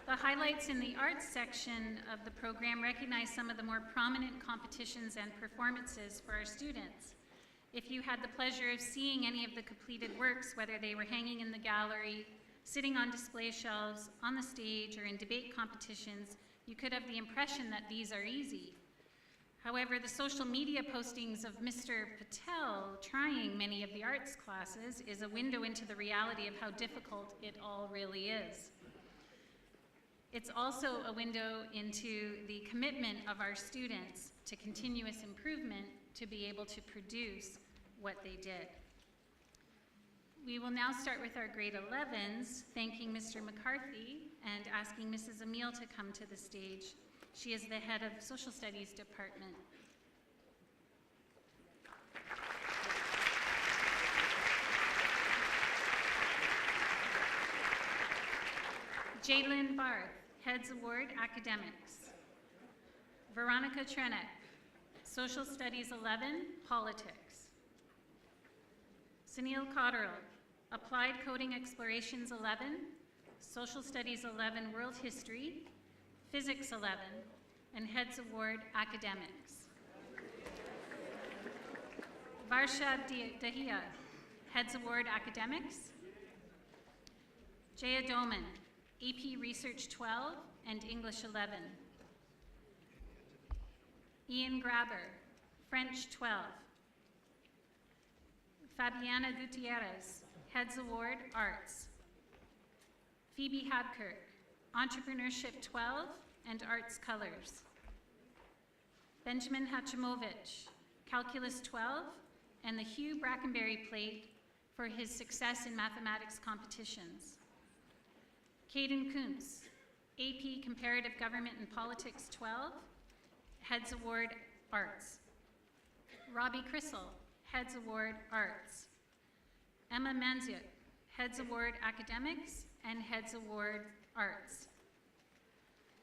The highlights in the arts section of the program recognize some of the more prominent competitions and performances for our students. If you had the pleasure of seeing any of the completed works, whether they were hanging in the gallery, sitting on display shelves, on the stage, or in debate competitions, you could have the impression that these are easy. However, the social media postings of Mr. Patel trying many of the arts classes is a window into the reality of how difficult it all really is. It's also a window into the commitment of our students to continuous improvement to be able to produce what they did. We will now start with our grade 11s, thanking Mr. McCarthy and asking Mrs. Emile to come to the stage. She is the head of Social Studies Department. Jalen Barth, Heads Award Academics. Veronica Trenek, Social Studies 11, Politics. Sunil Cotterill, Applied Coding Explorations 11, Social Studies 11, World History, Physics 11, and Heads Award Academics. Varshad Dahia, Heads Award Academics. Jaya Doman, AP Research 12 and English 11. Ian Grabber, French 12. Fabiana Gutierrez, Heads Award Arts. Phoebe Habkirk, Entrepreneurship 12 and Arts Colors. Benjamin Hachimovich, Calculus 12 and the Hugh Brackenberry Plate for his success in mathematics competitions. Caden Kuntz, AP Comparative Government and Politics 12, Heads Award Arts. Robbie Crissel, Heads Award Arts. Emma Manziuk, Heads Award Academics and Heads Award Arts.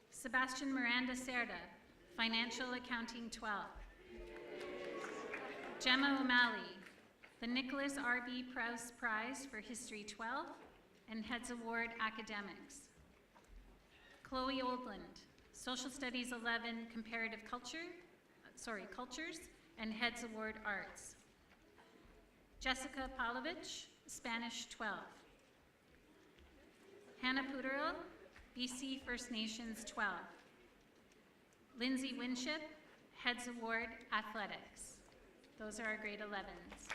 Sebastian Miranda Cerda, Financial Accounting 12. Gemma O'Malley, the Nicholas R.B. Prowse Prize for History 12 and Heads Award Academics. Chloe Oldland, Social Studies 11, Cultures, and Heads Award Arts. Jessica Palovich, Spanish 12. Hannah Puderil, BC First Nations 12. Lindsay Winship, Heads Award Athletics. Those are our grade 11s.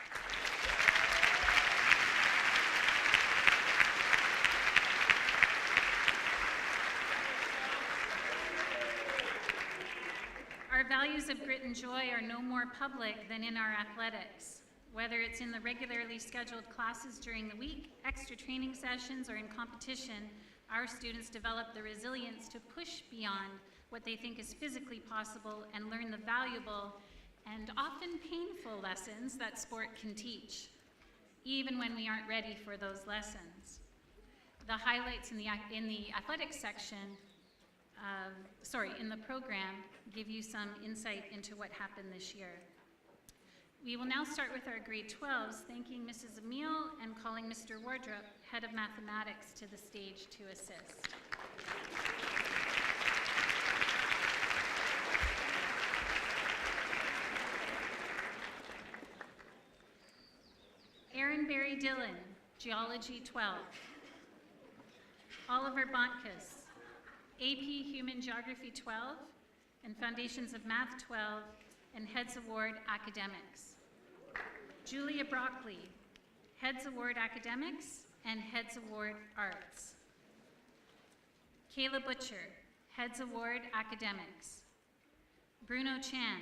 Our values of grit and joy are no more public than in our athletics. Whether it's in the regularly scheduled classes during the week, extra training sessions, or in competition, our students develop the resilience to push beyond what they think is physically possible and learn the valuable and often painful lessons that sport can teach, even when we aren't ready for those lessons. The highlights in the athletics section, in the program, give you some insight into what happened this year. We will now start with our grade 12s, thanking Mrs. Emile and calling Mr. Wardrop, Head of Mathematics, to the stage to assist. Aaron Barry Dillon, Geology 12. Oliver Bontkus, AP Human Geography 12 and Foundations of Math 12 and Heads Award Academics. Julia Broccoli, Heads Award Academics and Heads Award Arts. Kayla Butcher, Heads Award Academics. Bruno Chan,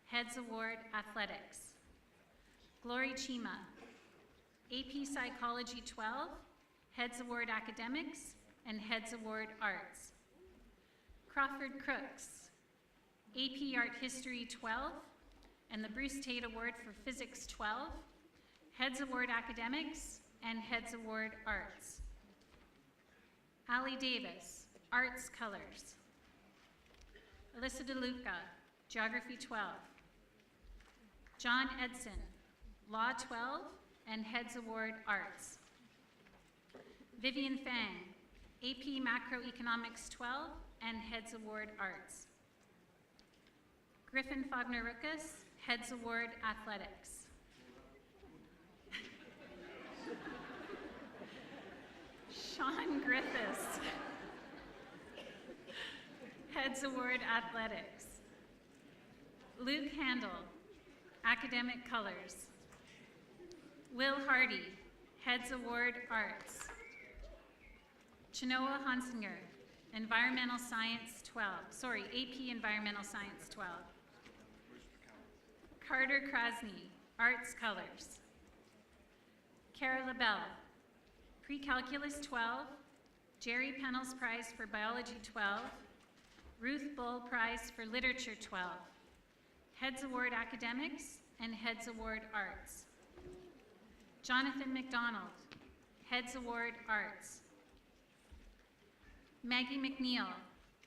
Heads Award Athletics. Glory Chima, AP Psychology 12, Heads Award Academics and Heads Award Arts. Crawford Crooks, AP Art History 12 and the Bruce Tate Award for Physics 12, Heads Award Academics and Heads Award Arts. Ali Davis, Arts Colors. Alyssa DeLuca, Geography 12. John Edson, Law 12 and Heads Award Arts. Vivian Fang, AP Macroeconomics 12 and Heads Award Arts. Griffin Faugner-Ruckus, Heads Award Athletics. Sean Griffiths, Heads Award Athletics. Luke Handel, Academic Colors. Will Hardy, Heads Award Arts. Chenoa Hansinger, Environmental Science 12, AP Environmental Science 12. Carter Krasny, Arts Colors. Cara LaBelle, Pre-Calculus 12, Jerry Pennell's Prize for Biology 12, Ruth Bull Prize for Literature 12, Heads Award Academics and Heads Award Arts. Jonathan McDonald, Heads Award Arts. Maggie McNeil,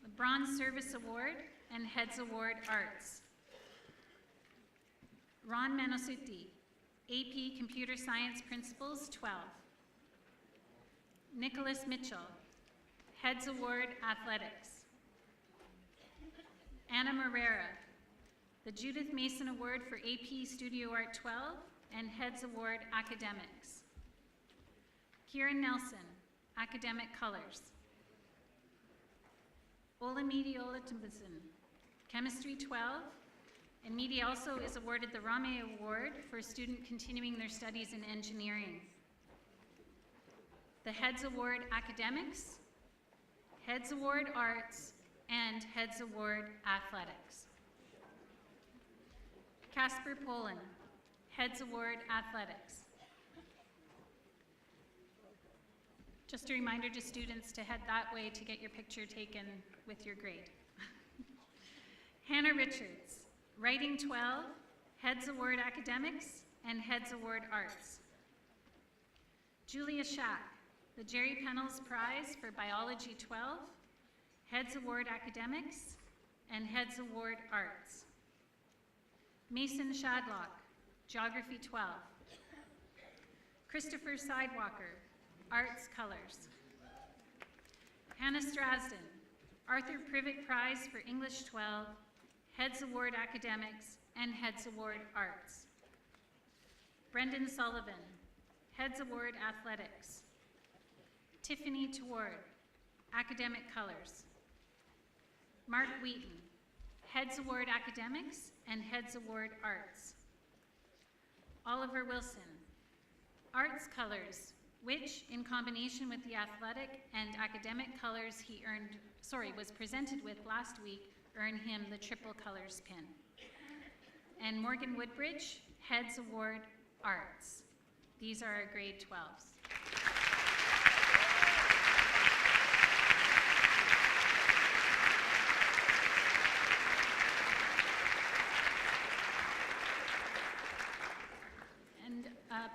the Bronze Service Award and Heads Award Arts. Ron Manosuti, AP Computer Science Principles 12. Nicholas Mitchell, Heads Award Athletics. Anna Morera, the Judith Mason Award for AP Studio Art 12 and Heads Award Academics. Kieran Nelson, Academic Colors. Olamide Olatunbison, Chemistry 12, and Media also is awarded the Rame Award for a student continuing their studies in engineering. The Heads Award Academics, Heads Award Arts, and Heads Award Athletics. Casper Polin, Heads Award Athletics. Just a reminder to students to head that way to get your picture taken with your grade. Hannah Richards, Writing 12, Heads Award Academics, and Heads Award Arts. Julia Schack, the Jerry Pennell's Prize for Biology 12, Heads Award Academics, and Heads Award Arts. Mason Shadlock, Geography 12. Christopher Sidewalker, Arts Colors. Hannah Strasden, Arthur Privet Prize for English 12, Heads Award Academics, and Heads Award Arts. Brendan Sullivan, Heads Award Athletics. Tiffany Toward, Academic Colors. Mark Wheaton, Heads Award Academics and Heads Award Arts. Oliver Wilson, Arts Colors, which, in combination with the athletic and academic colors he was presented with last week, earned him the Triple Colors pin. And Morgan Woodbridge, Heads Award Arts. These are our grade 12s.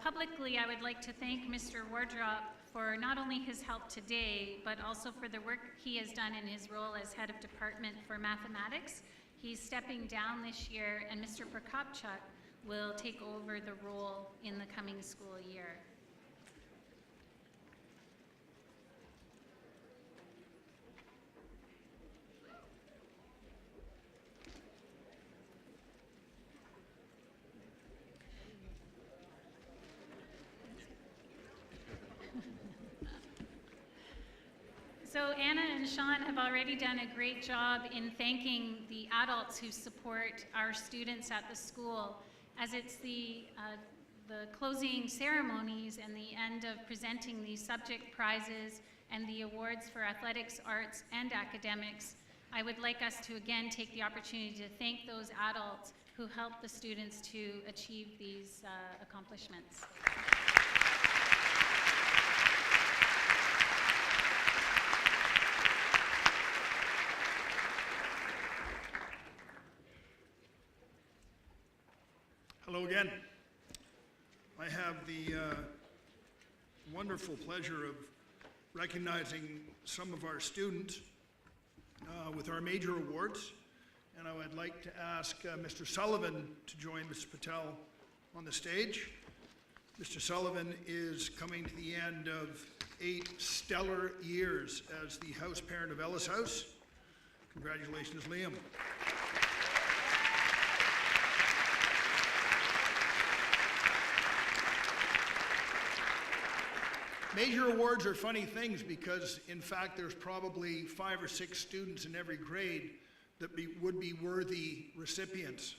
Publicly, I would like to thank Mr. Wardrop for not only his help today, but also for the work he has done in his role as head of department for mathematics. He's stepping down this year, and Mr. Prokopchuk will take over the role in the coming school year. So Anna and and Sean have already done a great job in thanking the adults who support our students at the school, as it's the closing ceremonies and the end of presenting the subject prizes and the awards for athletics, arts, and academics. I would like us to again take the opportunity to thank those adults who helped the students to achieve these accomplishments. Hello again. I have the wonderful pleasure of recognizing some of our students with our major awards. And I would like to ask Mr. Sullivan to join Mr. Patel on the stage. Mr. Sullivan is coming to the end of 8 stellar years as the house parent of Ellis House. Congratulations, Liam. Major awards are funny things because, in fact, there's probably 5 or 6 students in every grade that would be worthy recipients.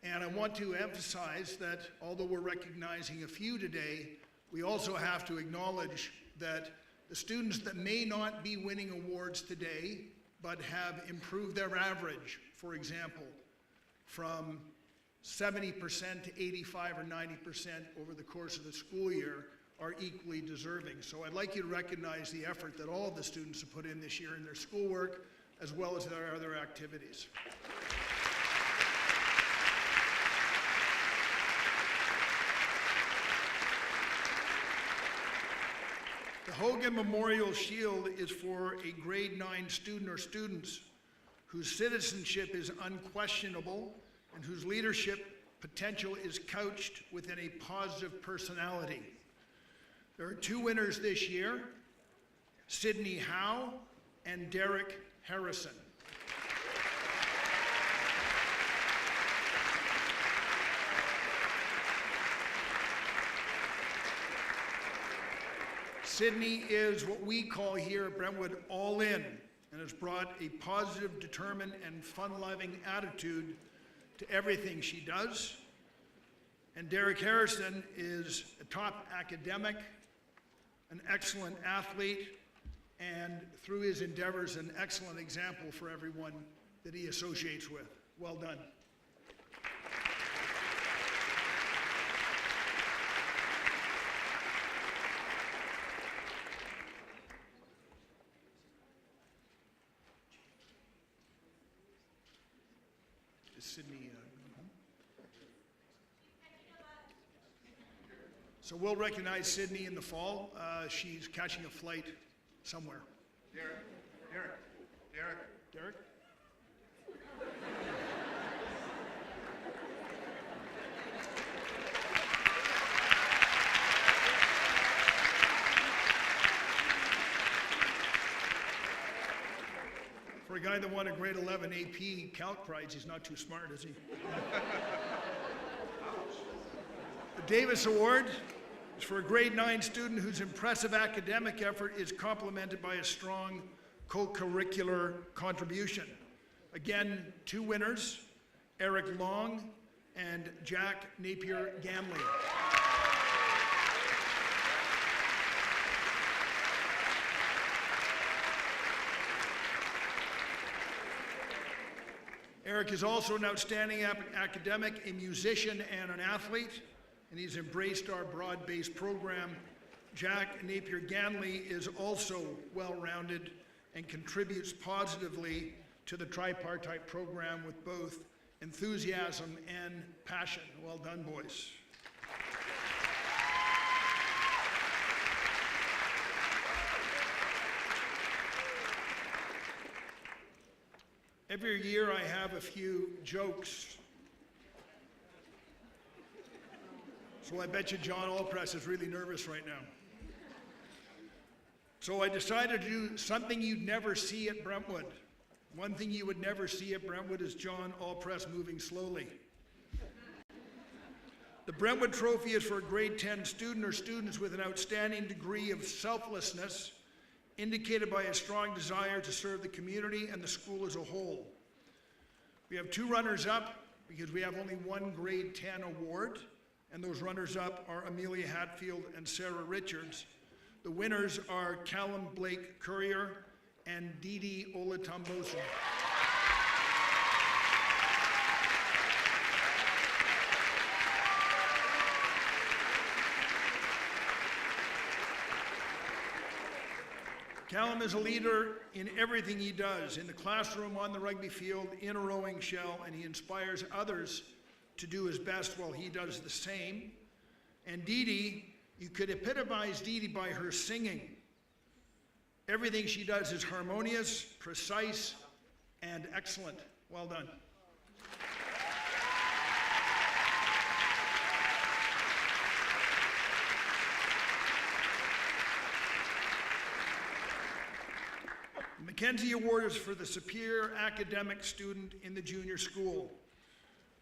And I want to emphasize that although we're recognizing a few today, we also have to acknowledge that the students that may not be winning awards today but have improved their average, for example, from 70% to 85 or 90% over the course of the school year, are equally deserving. So I'd like you to recognize the effort that all of the students have put in this year in their schoolwork as well as their other activities. The Hogan Memorial Shield is for a grade 9 student or students whose citizenship is unquestionable and whose leadership potential is couched within a positive personality. There are 2 winners this year, Sydney Howe and Derek Harrison. Sydney is what we call here at Brentwood all in and has brought a positive, determined, and fun-loving attitude to everything she does. And Derek Harrison is a top academic, an excellent athlete, and through his endeavors, an excellent example for everyone that he associates with. Well done. Is Sydney So we'll recognize Sydney in the fall. She's catching a flight somewhere. Derek. Derek? For a guy that won a grade 11 AP Calc prize, he's not too smart, is he? The Davis Award is for a grade 9 student whose impressive academic effort is complemented by a strong co-curricular contribution. Again, 2 winners, Eric Long and Jack Napier-Gamley. Eric is also an outstanding academic, a musician, and an athlete, and he's embraced our broad-based program. Jack Napier-Ganley is also well-rounded and contributes positively to the tripartite program with both enthusiasm and passion. Well done, boys. Every year I have a few jokes. So I bet you John Allpress is really nervous right now. So I decided to do something you'd never see at Brentwood. One thing you would never see at Brentwood is John Allpress moving slowly. The Brentwood Trophy is for a grade 10 student or students with an outstanding degree of selflessness indicated by a strong desire to serve the community and the school as a whole. We have 2 runners-up because we have only 1 grade 10 award, and those runners-up are Amelia Hatfield and Sarah Richards. The winners are Callum Blake Courier and Didi Olatambosa. Callum is a leader in everything he does, in the classroom, on the rugby field, in a rowing shell, and he inspires others to do his best while he does the same. And Didi, you could epitomize Didi by her singing. Everything she does is harmonious, precise, and excellent. Well done. The Mackenzie Award is for the superior academic student in the junior school.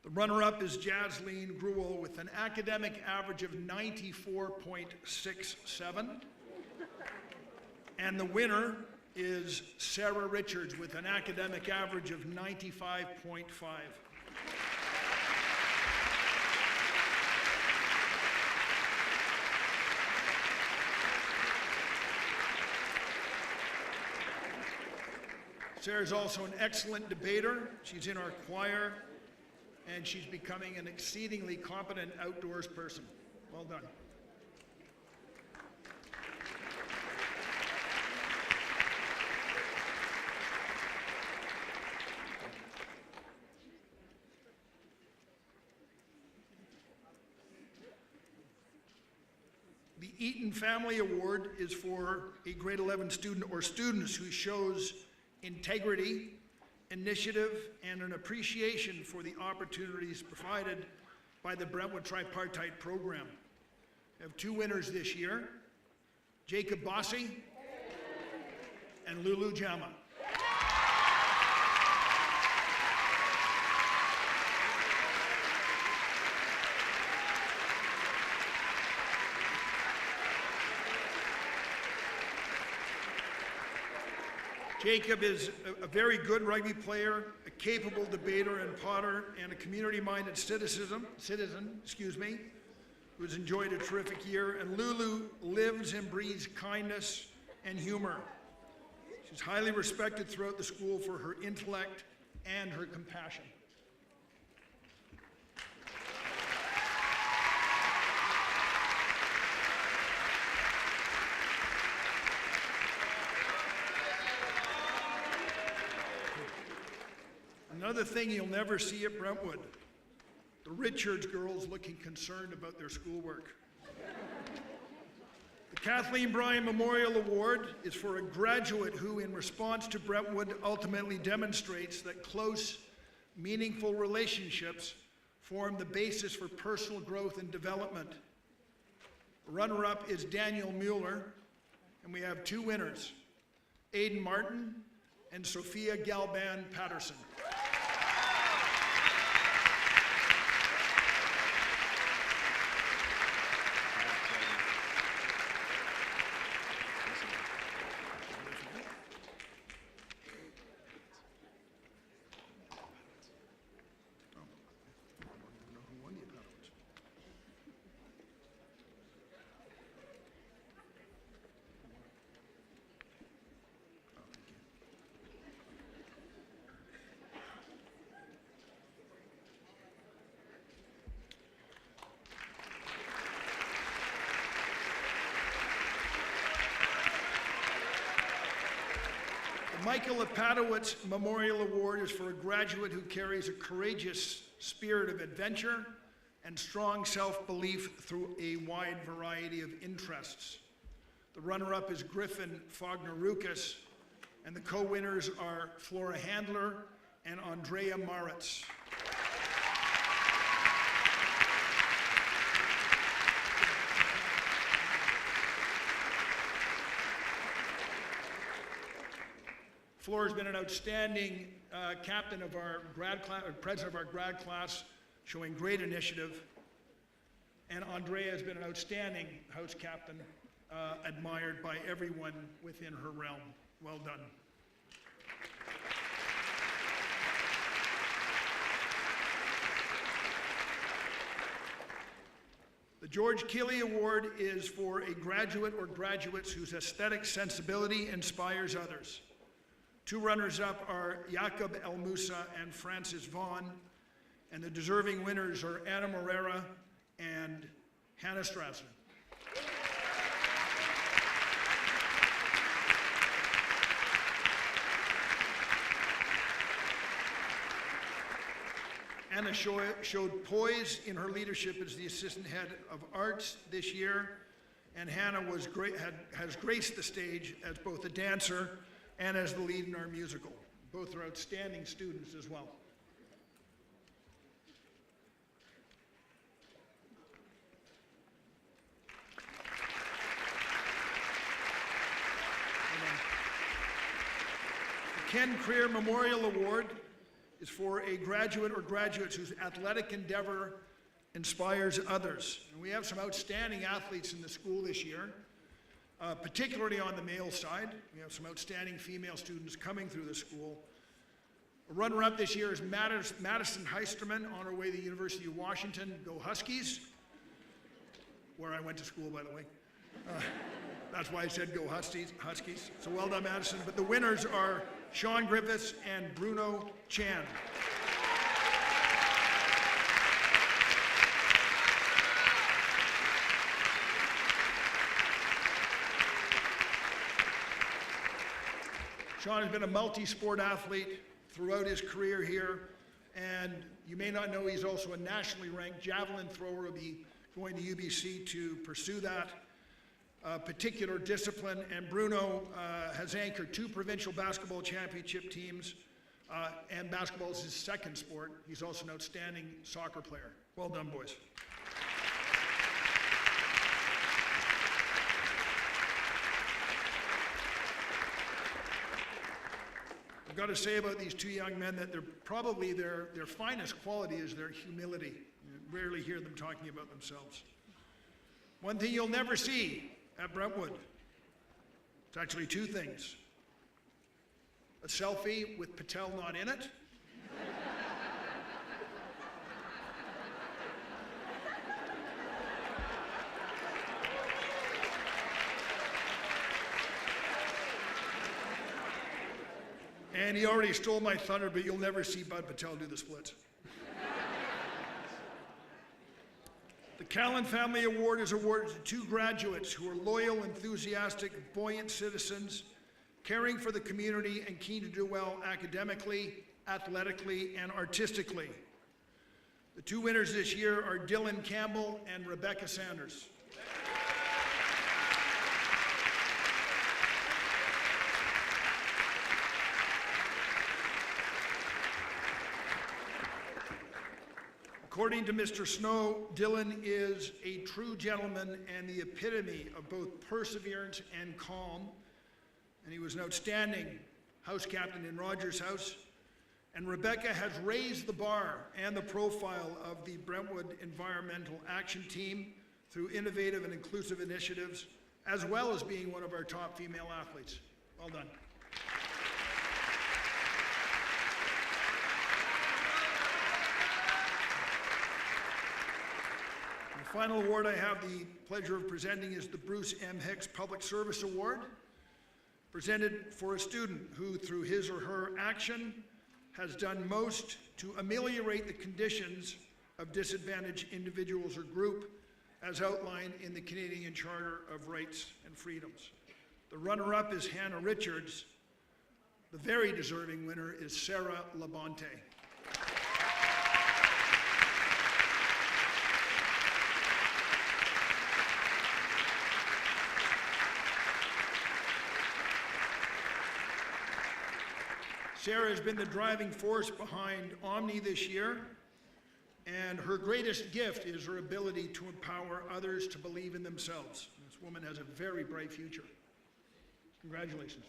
The runner-up is Jasleen Gruel with an academic average of 94.67. And the winner is Sarah Richards with an academic average of 95.5. Sarah's also an excellent debater. She's in our choir, and she's becoming an exceedingly competent outdoors person. Well done. The Eaton Family Award is for a grade 11 student or students who shows integrity, initiative, and an appreciation for the opportunities provided by the Brentwood Tripartite Program. We have 2 winners this year, Jacob Bossi and Lulu Jama. Jacob is a very good rugby player, a capable debater and potter, and a community-minded citizen, who's enjoyed a terrific year. And Lulu lives and breathes kindness and humor. She's highly respected throughout the school for her intellect and her compassion. Another thing you'll never see at Brentwood, the Richards girls looking concerned about their schoolwork. The Kathleen Bryan Memorial Award is for a graduate who, in response to Brentwood, ultimately demonstrates that close, meaningful relationships form the basis for personal growth and development. Runner-up is Daniel Mueller, and we have 2 winners, Aidan Martin and Sophia Galban Patterson. Michael Lepadowitz Memorial Award is for a graduate who carries a courageous spirit of adventure and strong self-belief through a wide variety of interests. The runner-up is Griffin Fognarukas, and the co-winners are Flora Handler and Andrea Maritz. Flora's been an outstanding captain of our grad class, or president of our grad class, showing great initiative. And Andrea has been an outstanding house captain, admired by everyone within her realm. Well done. The George Keeley Award is for a graduate or graduates whose aesthetic sensibility inspires others. Two runners-up are Jacob El Musa and Francis Vaughn, and the deserving winners are Anna Morera and Hannah Strassler. Anna showed poise in her leadership as the assistant head of arts this year, and Hannah has graced the stage as both a dancer and as the lead in our musical. Both are outstanding students as well. The Ken Creer Memorial Award is for a graduate or graduates whose athletic endeavor inspires others. And we have some outstanding athletes in the school this year, particularly on the male side. We have some outstanding female students coming through the school. A runner-up this year is Madison Heisterman on her way to the University of Washington. Go Huskies, where I went to school, by the way. That's why I said go Huskies. So well done, Madison. But the winners are Sean Griffiths and Bruno Chan. Sean has been a multi-sport athlete throughout his career here, and you may not know he's also a nationally ranked javelin thrower. He'll be going to UBC to pursue that particular discipline, and Bruno has anchored 2 provincial basketball championship teams, and basketball is his second sport. He's also an outstanding soccer player. Well done, boys. I've got to say about these 2 young men that they're probably their finest quality is their humility. You rarely hear them talking about themselves. One thing you'll never see at Brentwood, it's actually 2 things. A selfie with Patel not in it, and he already stole my thunder, but you'll never see Bud Patel do the splits. The Callan Family Award is awarded to 2 graduates who are loyal, enthusiastic, buoyant citizens, caring for the community and keen to do well academically, athletically, and artistically. The 2 winners this year are Dylan Campbell and Rebecca Sanders. According to Mr. Snow, Dylan is a true gentleman and the epitome of both perseverance and calm. And he was an outstanding house captain in Rogers House. And Rebecca has raised the bar and the profile of the Brentwood Environmental Action Team through innovative and inclusive initiatives, as well as being one of our top female athletes. Well done. The final award I have the pleasure of presenting is the Bruce M. Hicks Public Service Award, presented for a student who, through his or her action, has done most to ameliorate the conditions of disadvantaged individuals or group, as outlined in the Canadian Charter of Rights and Freedoms. The runner-up is Hannah Richards. The very deserving winner is Sarah Labonte. Sarah has been the driving force behind Omni this year, and her greatest gift is her ability to empower others to believe in themselves. This woman has a very bright future. Congratulations.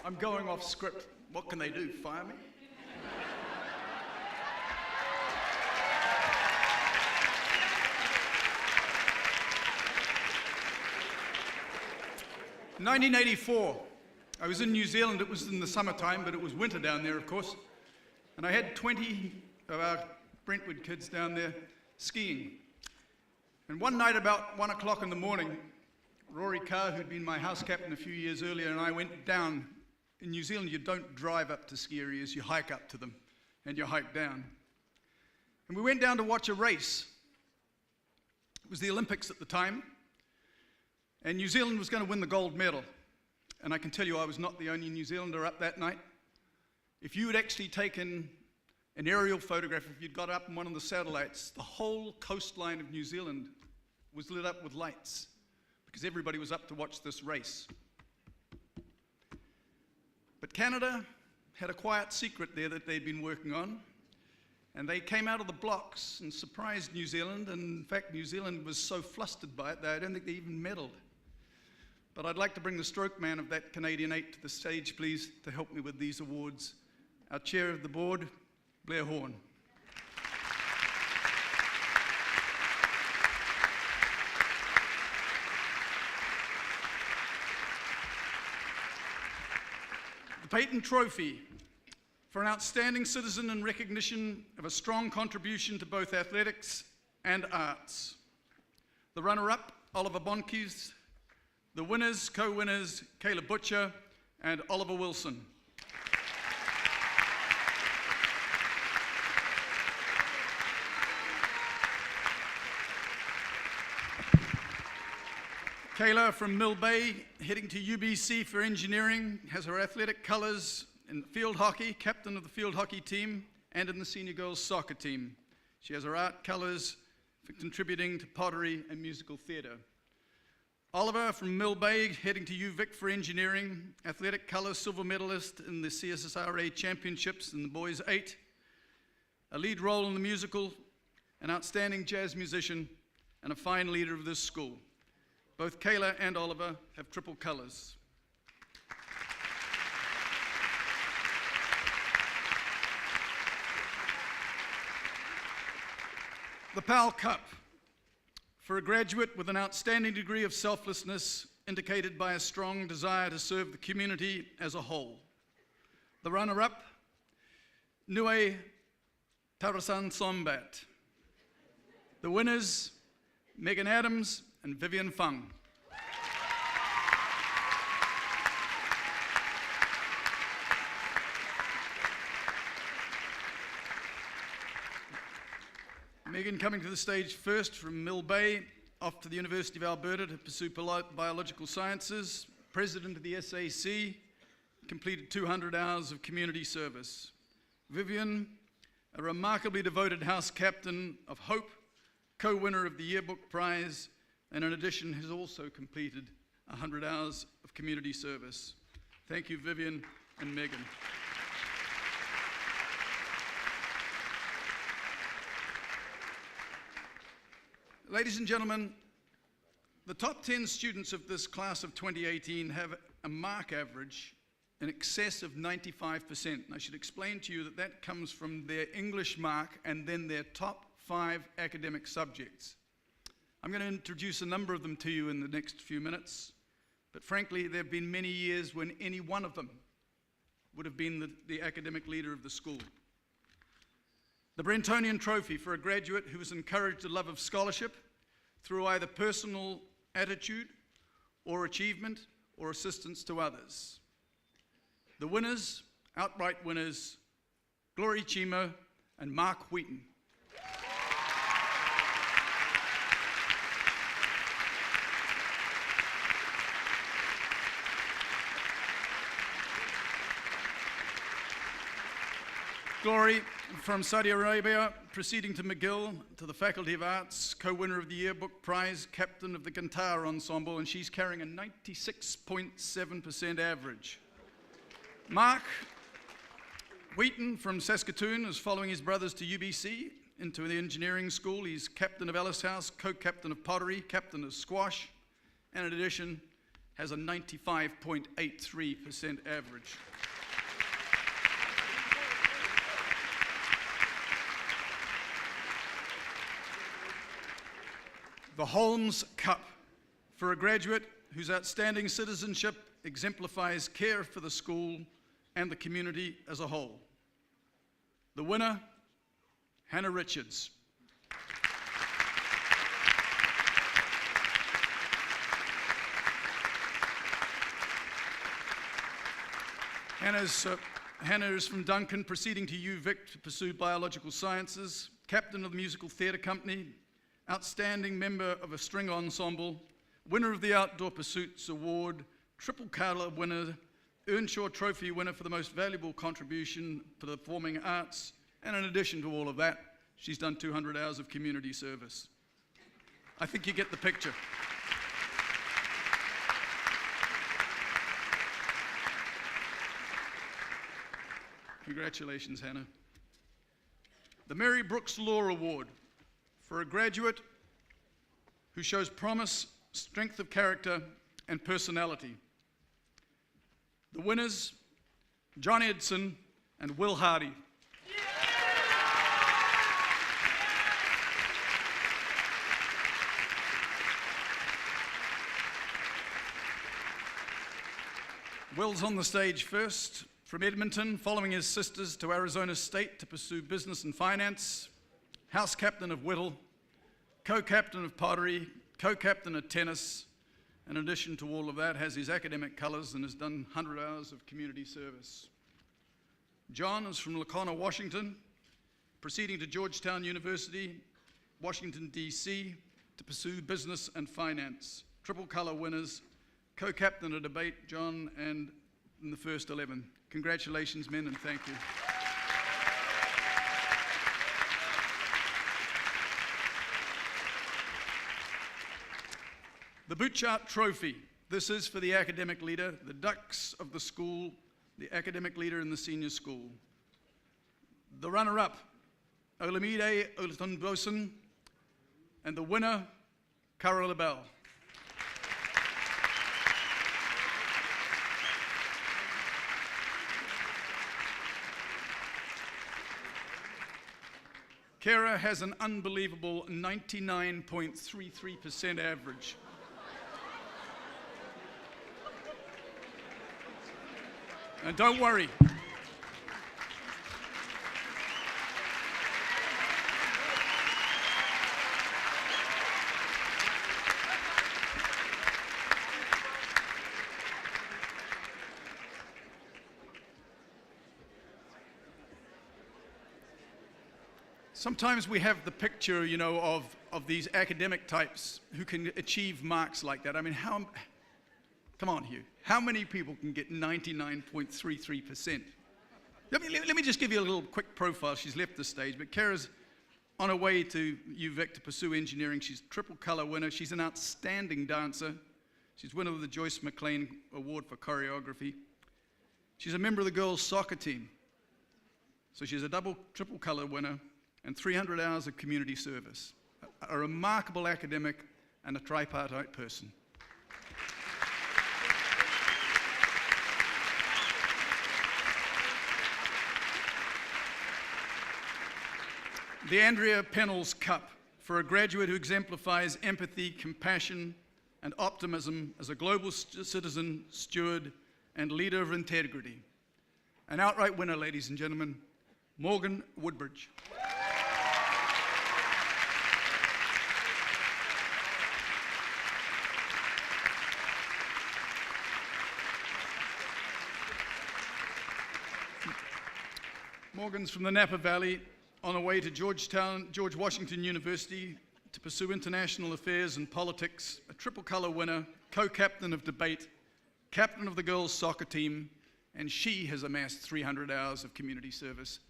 I'm going off script. What can they do? Fire me? In 1984, I was in New Zealand. It was in the summertime, but it was winter down there, of course. And I had 20 of our Brentwood kids down there skiing. And one night about 1 o'clock in the morning, Rory Carr, who'd been my house captain a few years earlier, and I went down. In New Zealand, you don't drive up to ski areas, you hike up to them, and you hike down. And we went down to watch a race. It was the Olympics at the time, and New Zealand was going to win the gold medal. And I can tell you I was not the only New Zealander up that night. If you had actually taken an aerial photograph, if you'd got up in one of the satellites, the whole coastline of New Zealand was lit up with lights because everybody was up to watch this race. But Canada had a quiet secret there that they'd been working on, and they came out of the blocks and surprised New Zealand, and in fact New Zealand was so flustered by it that I don't think they even medaled. But I'd like to bring the stroke man of that Canadian 8 to the stage, please, to help me with these awards. Our chair of the board, Blair Horn. The Peyton Trophy for an outstanding citizen in recognition of a strong contribution to both athletics and arts. The runner-up, Oliver Bonkies. The winners, co-winners, Kayla Butcher and Oliver Wilson. Kayla from Mill Bay, heading to UBC for engineering, has her athletic colours in field hockey, captain of the field hockey team, and in the senior girls soccer team. She has her art colours for contributing to pottery and musical theatre. Oliver from Mill Bay, heading to UVic for engineering, athletic colours, silver medalist in the CSSRA championships in the boys 8, a lead role in the musical, an outstanding jazz musician, and a fine leader of this school. Both Kayla and Oliver have triple colours. The Powell Cup for a graduate with an outstanding degree of selflessness indicated by a strong desire to serve the community as a whole. The runner-up, Nue Tarasan Sombat. The winners, Megan Adams and Vivian Fung. Megan coming to the stage first from Mill Bay, off to the University of Alberta to pursue biological sciences, president of the SAC, completed 200 hours of community service. Vivian, a remarkably devoted house captain of Hope, co-winner of the Yearbook Prize, and in addition has also completed 100 hours of community service. Thank you, Vivian and Megan. Ladies and gentlemen, the top 10 students of this class of 2018 have a mark average in excess of 95%. And I should explain to you that that comes from their English mark and then their top 5 academic subjects. I'm going to introduce a number of them to you in the next few minutes, but frankly, there have been many years when any one of them would have been the academic leader of the school. The Brentonian Trophy for a graduate who has encouraged a love of scholarship through either personal attitude or achievement or assistance to others. The winners, outright winners, Glory Chima and Mark Wheaton. Glory from Saudi Arabia, proceeding to McGill, to the Faculty of Arts, co-winner of the Yearbook Prize, captain of the guitar ensemble, and she's carrying a 96.7% average. Mark Wheaton from Saskatoon is following his brothers to UBC into the engineering school. He's captain of Ellis House, co-captain of pottery, captain of squash, and in addition has a 95.83% average. The Holmes Cup for a graduate whose outstanding citizenship exemplifies care for the school and the community as a whole. The winner, Hannah Richards. Hannah is from Duncan, proceeding to UVic to pursue biological sciences, captain of the musical theatre company, outstanding member of a string ensemble, winner of the Outdoor Pursuits Award, triple colour winner, Earnshaw Trophy winner for the most valuable contribution to the performing arts, and in addition to all of that, she's done 200 hours of community service. I think you get the picture. Congratulations, Hannah. The Mary Brooks Law Award for a graduate who shows promise, strength of character, and personality. The winners, John Edson and Will Hardy. Will's on the stage first. From Edmonton, following his sisters to Arizona State to pursue business and finance, house captain of Whittle, co-captain of pottery, co-captain of tennis. In addition to all of that, has his academic colours and has done 100 hours of community service. John is from Lacona, Washington, proceeding to Georgetown University, Washington, D.C., to pursue business and finance. Triple colour winners, co-captain of debate, John, and in the first 11. Congratulations, men, and thank you. The Butchart Trophy. This is for the academic leader, the Ducks of the school, the academic leader in the senior school. The runner-up, Olamide Olatunbosun, and the winner, Cara LaBelle. Kara has an unbelievable 99.33% average. And don't worry. Sometimes we have the picture, you know, of these academic types who can achieve marks like that. I mean, come on, Hugh. How many people can get 99.33%? Let me just give you a little quick profile. She's left the stage, but Kara's on her way to UVic to pursue engineering. She's triple colour winner. She's an outstanding dancer. She's winner of the Joyce McLean Award for choreography. She's a member of the girls' soccer team. So she's a triple colour winner and 300 hours of community service. A remarkable academic and a tripartite person. The Andrea Pennells Cup for a graduate who exemplifies empathy, compassion, and optimism as a global citizen, steward, and leader of integrity. An outright winner, ladies and gentlemen, Morgan Woodbridge. Morgan's from the Napa Valley, on her way to George Washington University to pursue international affairs and politics, a triple colour winner, co-captain of debate, captain of the girls' soccer team, and she has amassed 300 hours of community service.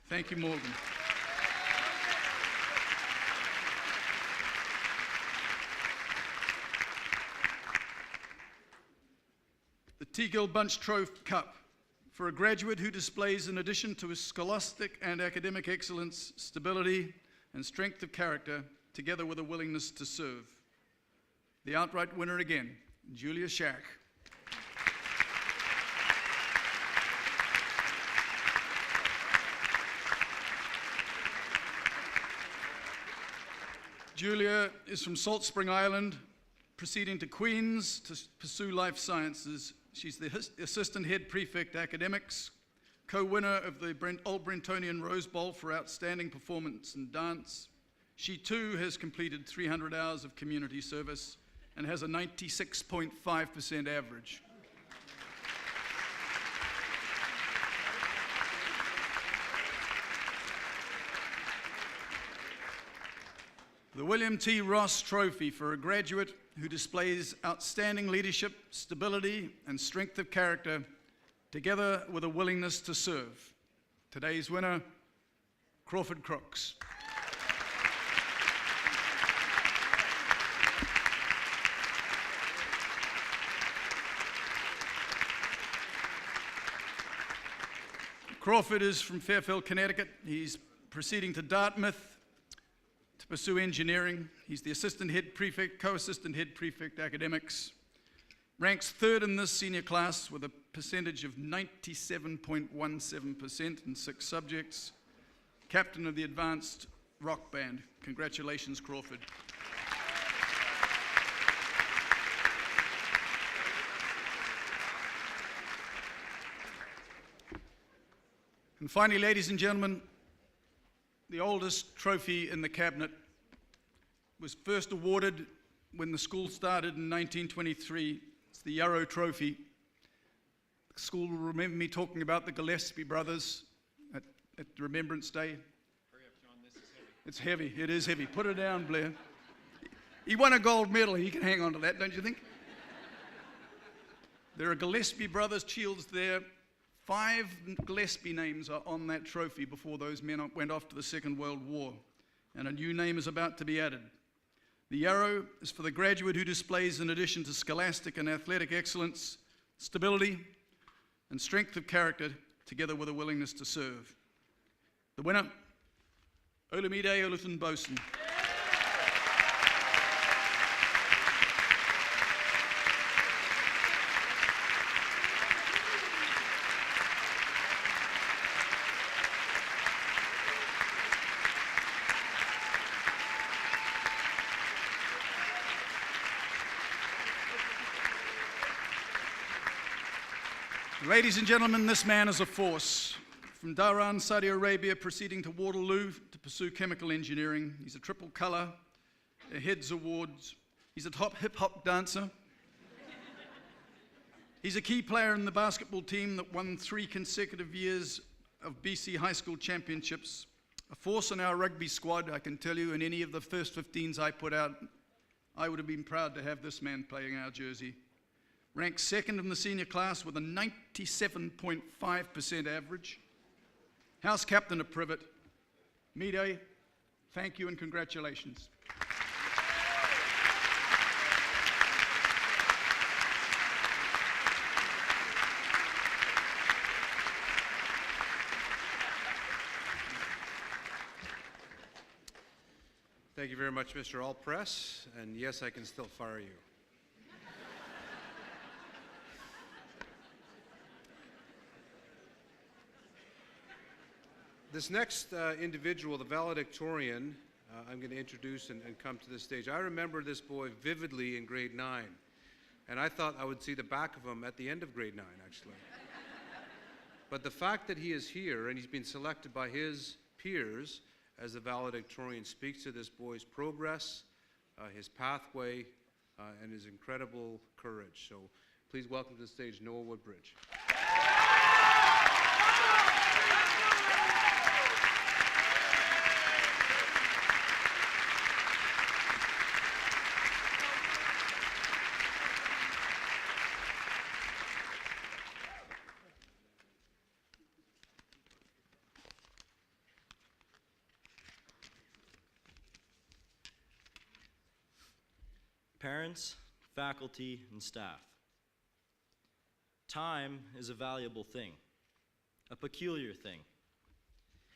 Thank you, Morgan. The Teagill Bunch Trophy Cup for a graduate who displays, in addition to his scholastic and academic excellence, stability and strength of character, together with a willingness to serve. The outright winner again, Julia Shack. Julia is from Salt Spring Island, proceeding to Queens to pursue life sciences. She's the Assistant Head Prefect Academics, co-winner of the Old Brentonian Rose Bowl for outstanding performance in dance. She too has completed 300 hours of community service and has a 96.5% average. The William T. Ross Trophy for a graduate who displays outstanding leadership, stability, and strength of character, together with a willingness to serve. Today's winner, Crawford Crooks. Crawford is from Fairfield, Connecticut. He's proceeding to Dartmouth to pursue engineering. He's the Assistant Head Prefect, Co-Assistant Head Prefect Academics. Ranks third in this senior class with a percentage of 97.17% in 6 subjects. Captain of the Advanced Rock Band. Congratulations, Crawford. And finally, ladies and gentlemen, the oldest trophy in the cabinet was first awarded when the school started in 1923. It's the Yarrow Trophy. The school will remember me talking about the Gillespie brothers at Remembrance Day. Hurry up, John, this is heavy. It's heavy, it is heavy. Put it down, Blair. He won a gold medal, he can hang on to that, don't you think? There are Gillespie brothers shields there. 5 Gillespie names are on that trophy before those men went off to the Second World War, and a new name is about to be added. The Yarrow is for the graduate who displays, in addition to scholastic and athletic excellence, stability and strength of character, together with a willingness to serve. The winner, Olamide Olufun Boson. Ladies and gentlemen, this man is a force. From Dhahran, Saudi Arabia, proceeding to Waterloo to pursue chemical engineering. He's a triple colour, a Heads Awards. He's a top hip-hop dancer. He's a key player in the basketball team that won 3 consecutive years of BC high school championships. A force in our rugby squad, I can tell you, in any of the first 15s I put out, I would have been proud to have this man playing our jersey. Ranked second in the senior class with a 97.5% average. House captain of Privet. Mide, thank you and congratulations. Thank you very much, Mr. Allpress, and yes, I can still fire you. This next individual, the valedictorian, I'm going to introduce and come to the stage. I remember this boy vividly in grade 9, and I thought I would see the back of him at the end of grade 9, actually. But the fact that he is here and he's been selected by his peers as the valedictorian speaks to this boy's progress, his pathway, and his incredible courage. So please welcome to the stage Noah Woodbridge. Parents, faculty, and staff. Time is a valuable thing, a peculiar thing.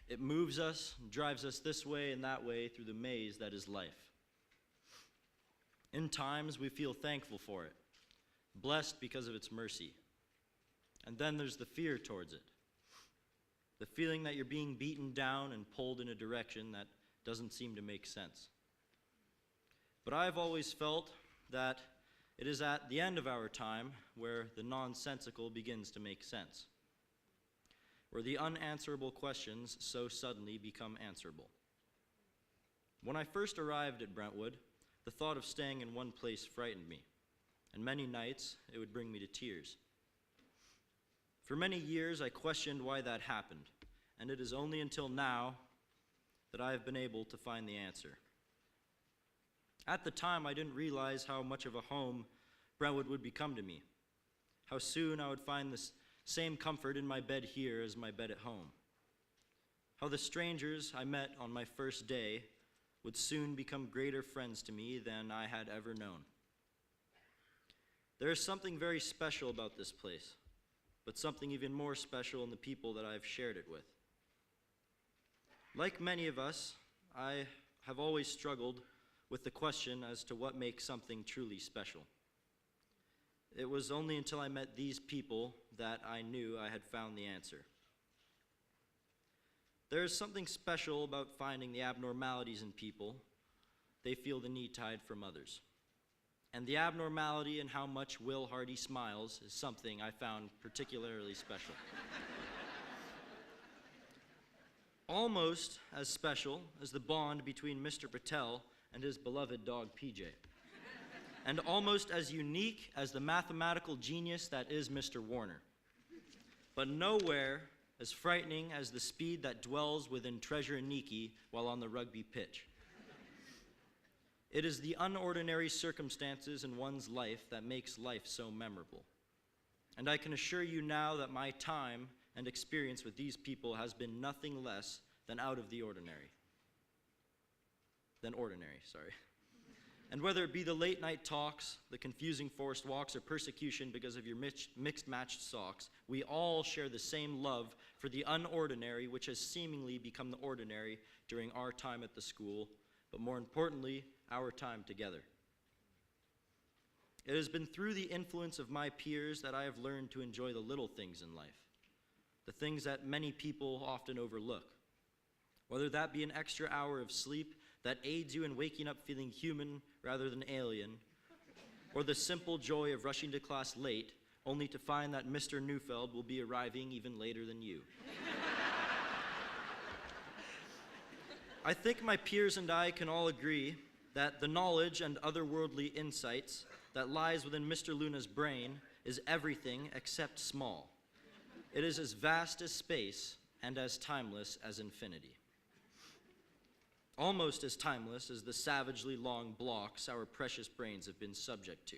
It moves us, drives us this way and that way through the maze that is life. In times, we feel thankful for it. blessed because of its mercy. And then there's the fear towards it. The feeling that you're being beaten down and pulled in a direction that doesn't seem to make sense. But I've always felt that it is at the end of our time where the nonsensical begins to make sense, where the unanswerable questions so suddenly become answerable. When I first arrived at Brentwood, the thought of staying in one place frightened me, and many nights it would bring me to tears. For many years I questioned why that happened, and it is only until now that I have been able to find the answer. At the time, I didn't realize how much of a home Brentwood would become to me, how soon I would find the same comfort in my bed here as my bed at home, how the strangers I met on my first day would soon become greater friends to me than I had ever known. There is something very special about this place, but something even more special in the people that I've shared it with. Like many of us, I have always struggled with the question as to what makes something truly special. It was only until I met these people that I knew I had found the answer. There is something special about finding the abnormalities in people they feel the need to hide from others. And the abnormality in how much Will Hardy smiles is something I found particularly special. Almost as special as the bond between Mr. Patel and his beloved dog PJ. And almost as unique as the mathematical genius that is Mr. Warner. But nowhere as frightening as the speed that dwells within Treasure and Niki while on the rugby pitch. It is the unordinary circumstances in one's life that makes life so memorable. And I can assure you now that my time and experience with these people has been nothing less than out of the ordinary. And whether it be the late night talks, the confusing forced walks, or persecution because of your mixed matched socks, we all share the same love for the unordinary, which has seemingly become the ordinary during our time at the school, but more importantly, our time together. It has been through the influence of my peers that I have learned to enjoy the little things in life, the things that many people often overlook. Whether that be an extra hour of sleep that aids you in waking up feeling human rather than alien, or the simple joy of rushing to class late only to find that Mr. Neufeld will be arriving even later than you. I think my peers and I can all agree that the knowledge and otherworldly insights that lies within Mr. Luna's brain is everything except small. It is as vast as space and as timeless as infinity. Almost as timeless as the savagely long blocks our precious brains have been subject to.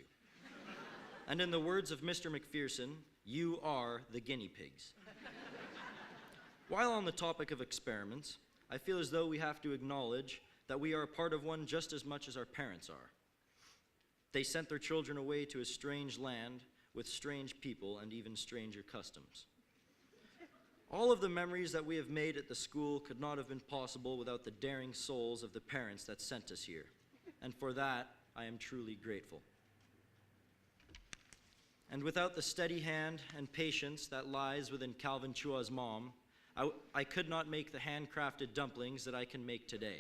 And in the words of Mr. McPherson, you are the guinea pigs. While on the topic of experiments, I feel as though we have to acknowledge that we are a part of one just as much as our parents are. They sent their children away to a strange land with strange people and even stranger customs. All of the memories that we have made at the school could not have been possible without the daring souls of the parents that sent us here. And for that, I am truly grateful. And without the steady hand and patience that lies within Calvin Chua's mom, I could not make the handcrafted dumplings that I can make today.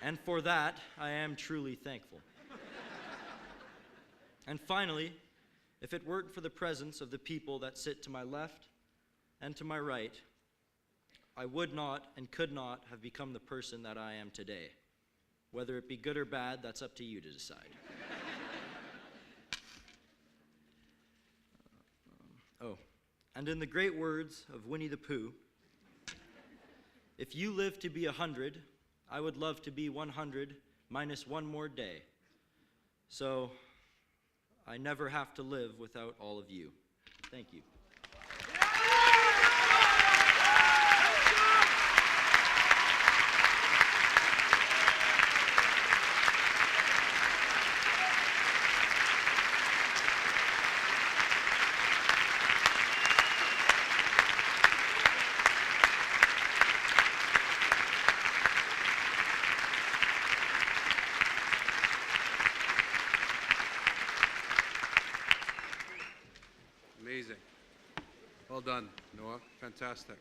And for that, I am truly thankful. And finally, if it weren't for the presence of the people that sit to my left and to my right, I would not and could not have become the person that I am today. Whether it be good or bad, that's up to you to decide. And in the great words of Winnie the Pooh, if you live to be 100, I would love to be 100 minus one more day. So I never have to live without all of you. Thank you. Well done, Noah. Fantastic.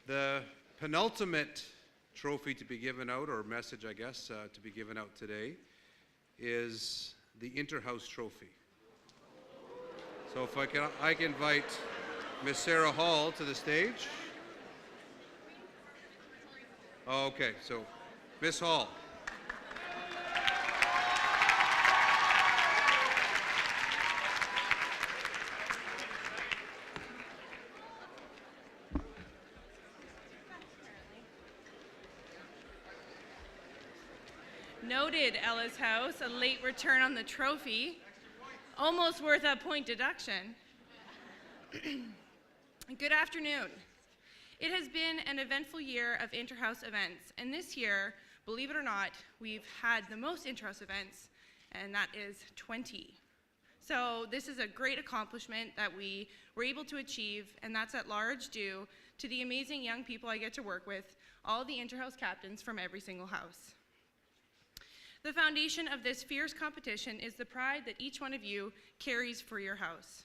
The penultimate trophy to be given out, or message, I guess, to be given out today, is the Interhouse Trophy. So if I can invite Miss Sarah Hall to the stage. Oh, okay, so Miss Hall. Noted, Ellis House, a late return on the trophy. Almost worth a point deduction. Good afternoon. It has been an eventful year of interhouse events, and this year, believe it or not, we've had the most interhouse events, and that is 20. So this is a great accomplishment that we were able to achieve, and that's at large due to the amazing young people I get to work with, all the interhouse captains from every single house. The foundation of this fierce competition is the pride that each one of you carries for your house.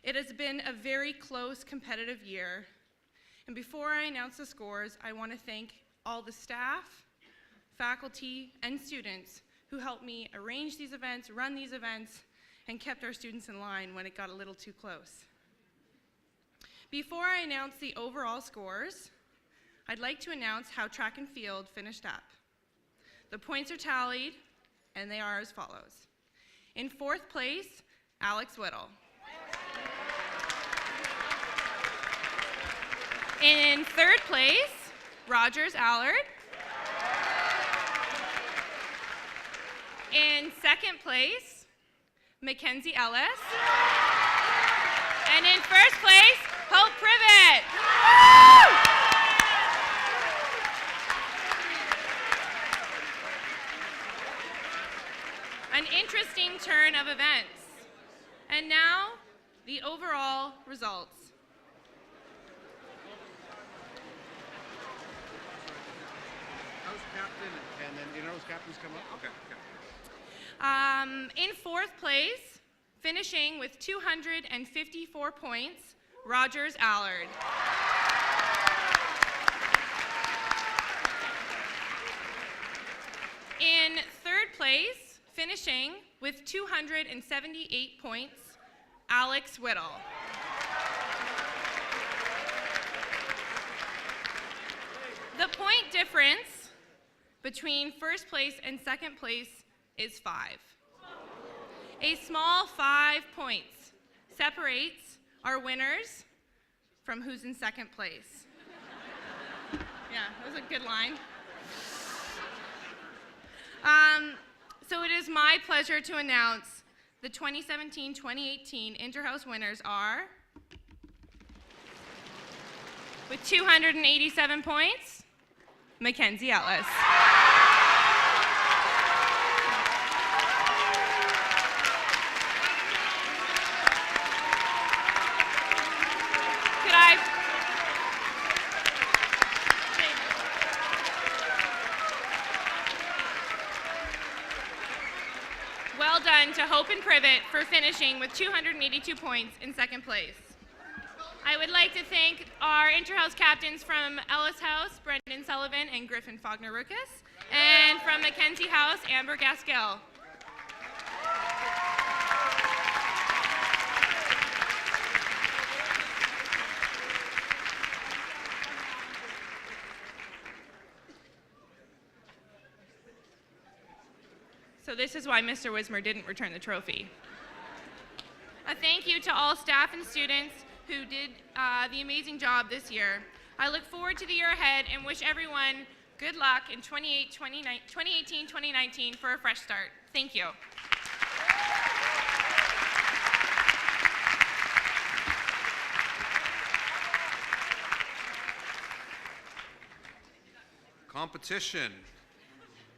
It has been a very close, competitive year, and before I announce the scores, I want to thank all the staff, faculty, and students who helped me arrange these events, run these events, and kept our students in line when it got a little too close. Before I announce the overall scores, I'd like to announce how track and field finished up. The points are tallied, and they are as follows. In 4th place, Alex Whittle. In 3rd place, Rogers Allard. In 2nd place, Mackenzie Ellis. And in 1st place, Hope Privet. An interesting turn of events. And now, the overall results. House captain, and then interhouse captains come up? Okay. In 4th place, finishing with 254 points, Rogers Allard. In 3rd place, finishing with 278 points, Alex Whittle. The point difference between 1st place and 2nd place is 5. A small 5 points separates our winners from who's in 2nd place. Yeah, that was a good line. So it is my pleasure to announce the 2017-2018 Interhouse winners are, with 287 points, Mackenzie Ellis. Well done to Hope and Privet for finishing with 282 points in 2nd place. I would like to thank our interhouse captains from Ellis House, Brendan Sullivan and Griffin Faulkner-Ruckus, and from Mackenzie House, Amber Gaskell. So this is why Mr. Wismer didn't return the trophy. A thank you to all staff and students who did the amazing job this year. I look forward to the year ahead and wish everyone good luck in 2018-2019 for a fresh start. Thank you. Competition.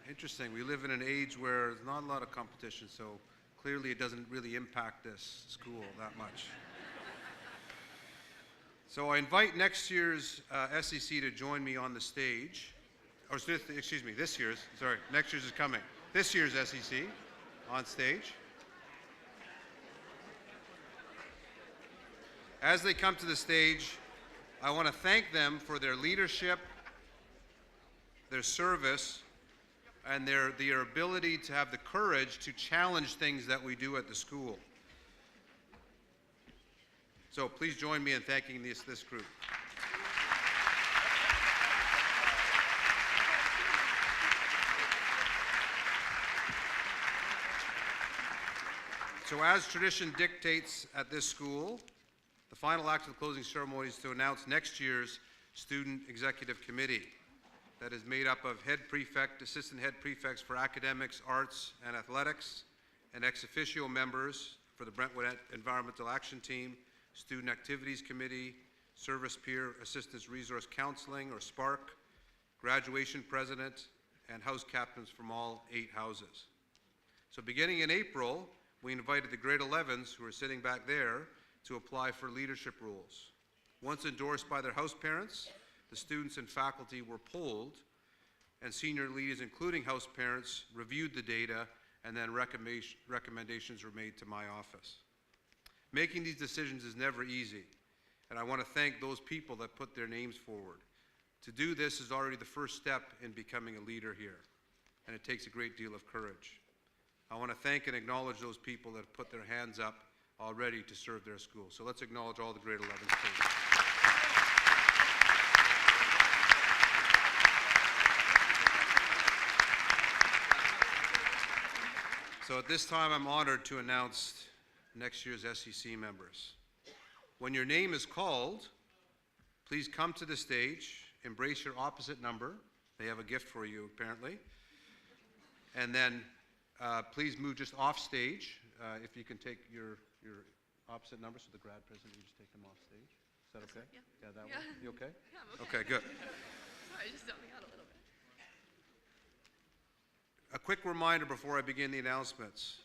Interesting. We live in an age where there's not a lot of competition, so clearly it doesn't really impact this school that much. So I invite next year's SEC to join me on the stage. Or excuse me, this year's, sorry, next year's is coming. This year's SEC on stage. As they come to the stage, I want to thank them for their leadership, their service, and their ability to have the courage to challenge things that we do at the school. So please join me in thanking this group. So as tradition dictates at this school, the final act of the closing ceremony is to announce next year's Student Executive Committee that is made up of head prefect, assistant head prefects for academics, arts, and athletics, and ex officio members for the Brentwood Environmental Action Team, Student Activities Committee, Service Peer Assistance Resource Counseling, or SPARC, graduation president, and house captains from all 8 houses. So beginning in April, we invited the grade 11s, who are sitting back there, to apply for leadership roles. Once endorsed by their house parents, the students and faculty were polled, and senior leaders, including house parents, reviewed the data, and then recommendations were made to my office. Making these decisions is never easy, and I want to thank those people that put their names forward. To do this is already the first step in becoming a leader here, and it takes a great deal of courage. I want to thank and acknowledge those people that have put their hands up already to serve their school. So let's acknowledge all the grade 11s, please. So at this time, I'm honored to announce next year's SEC members. When your name is called, please come to the stage, embrace your opposite number. They have a gift for you, apparently. And then please move just off stage. If you can take your opposite number, so the grad president, you just take them off stage. Is that okay? Yeah, that one? You okay? Yeah, I'm okay. Okay, good. Sorry, just dump me out a little bit. A quick reminder before I begin the announcements.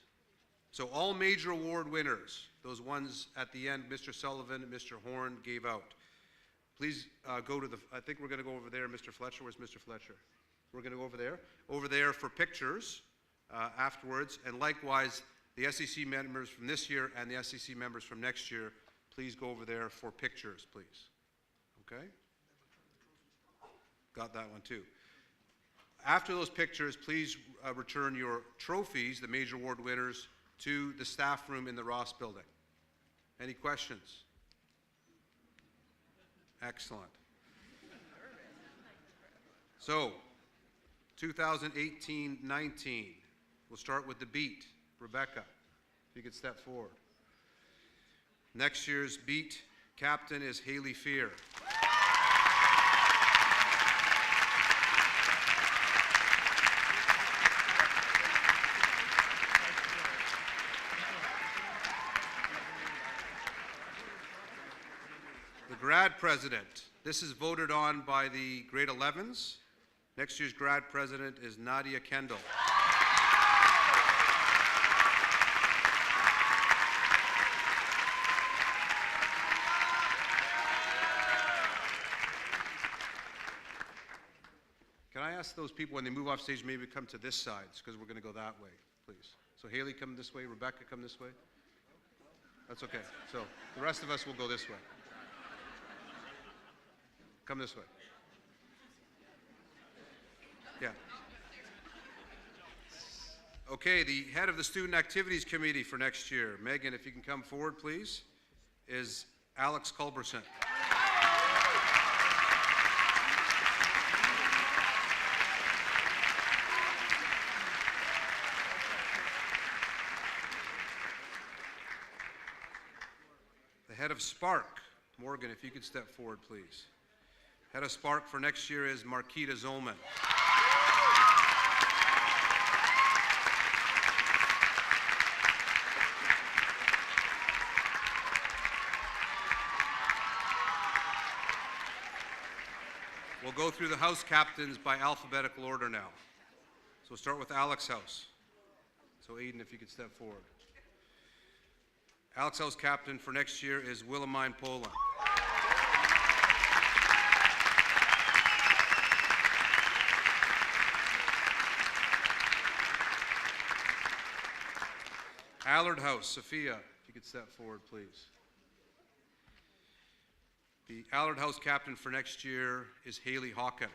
So all major award winners, those ones at the end, Mr. Sullivan and Mr. Horn gave out. Please go to I think we're going to go over there, Mr. Fletcher. Where's Mr. Fletcher? We're going to go over there for pictures afterwards. And likewise, the SEC members from this year and the SEC members from next year, please go over there for pictures, please. Okay? Got that one too. After those pictures, please return your trophies, the major award winners, to the staff room in the Ross building. Any questions? Excellent. So, 2018-19, we'll start with the beat. Rebecca, if you could step forward. Next year's beat captain is Haley Fear. The grad president, this is voted on by the grade 11s. Next year's grad president is Nadia Kendall. Can I ask those people when they move off stage maybe come to this side, because we're going to go that way, please. So Haley, come this way. Rebecca, come this way. That's okay. So the rest of us will go this way. Come this way. Yeah. Okay, the head of the Student Activities Committee for next year, Megan, if you can come forward, please, is Alex Culberson. The head of SPARC, Morgan, if you could step forward, please. Head of SPARC for next year is Marquita Zolman. We'll go through the house captains by alphabetical order now. So we'll start with Alex House. So Aiden, if you could step forward. Alex House captain for next year is Willamine Poland. Allard House, Sophia, if you could step forward, please. The Allard House captain for next year is Haley Hawken.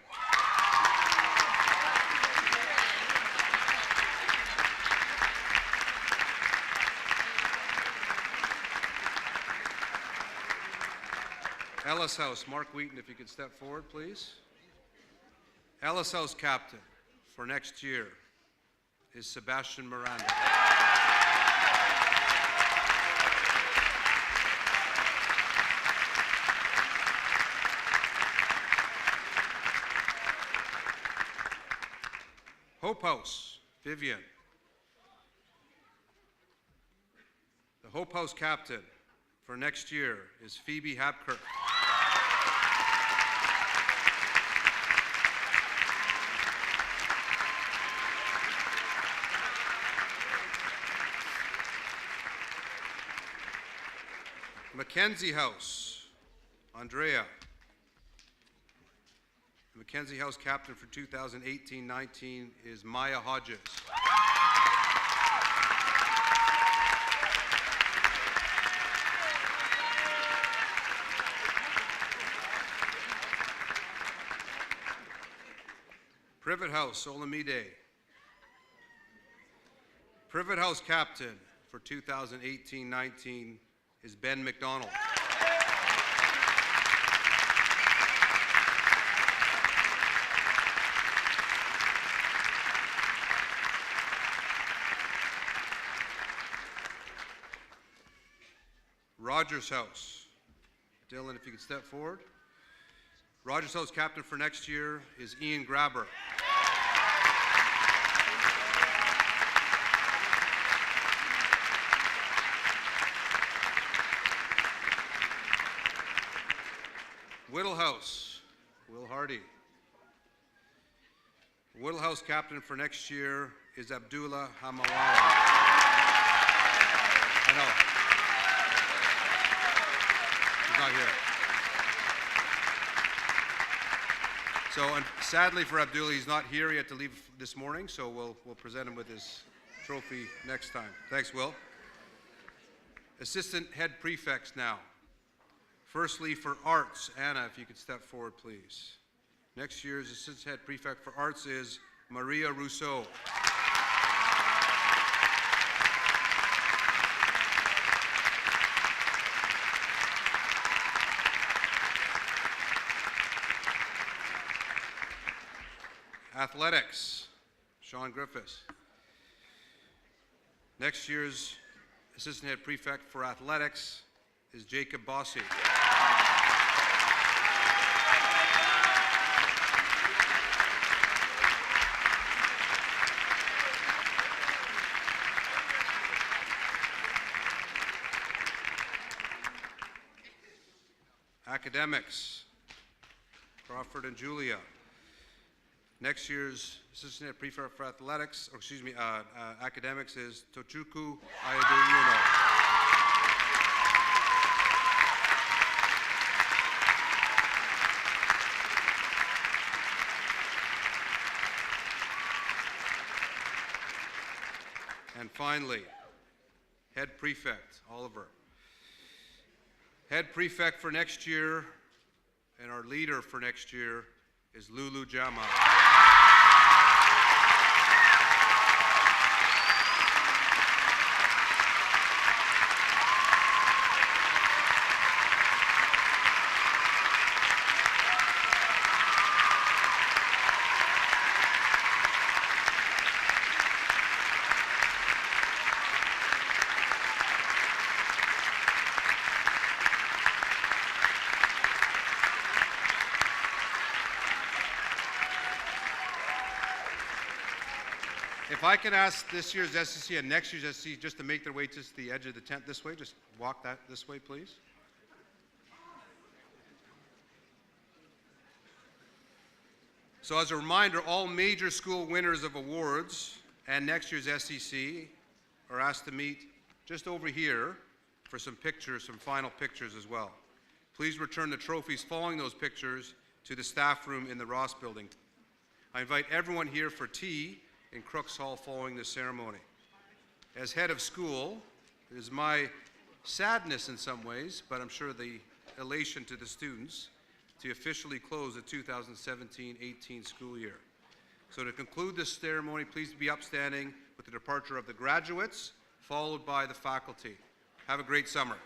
Ellis House, Mark Wheaton, if you could step forward, please. Ellis House captain for next year is Sebastian Miranda. Hope House, Vivian. The Hope House captain for next year is Phoebe Hapkirk. Mackenzie House, Andrea. The Mackenzie House captain for 2018-19 is Maya Hodges. Privet House, Olamide. Privet House captain for 2018-19 is Ben McDonald. Rogers House. Dylan, if you could step forward. Rogers House captain for next year is Ian Grabber. Whittle House, Will Hardy. Whittle House captain for next year is Abdullah Hamawala. I know. He's not here. So, and sadly for Abdullah, he's not here. He had to leave this morning, so we'll present him with his trophy next time. Thanks, Will. Assistant head prefects now. Firstly, for arts, Anna, if you could step forward, please. Next year's assistant head prefect for arts is Maria Rousseau. Athletics, Sean Griffiths. Next year's assistant head prefect for athletics is Jacob Bossy. Academics, Crawford and Julia. Next year's assistant head prefect for athletics, or excuse me, academics is Tochukwu Ayodele. And finally, head prefect, Oliver. Head prefect for next year and our leader for next year is Lulu Jama. If I can ask this year's SCC and next year's SCC just to make their way to the edge of the tent this way, just walk that this way, please. So as a reminder, all major school winners of awards and next year's SCC are asked to meet just over here for some pictures, some final pictures as well. Please return the trophies following those pictures to the staff room in the Ross building. I invite everyone here for tea in Crooks Hall following the ceremony. As head of school, it is my sadness in some ways, but I'm sure the elation to the students to officially close the 2017-18 school year. So to conclude this ceremony, please be upstanding with the departure of the graduates, followed by the faculty. Have a great summer.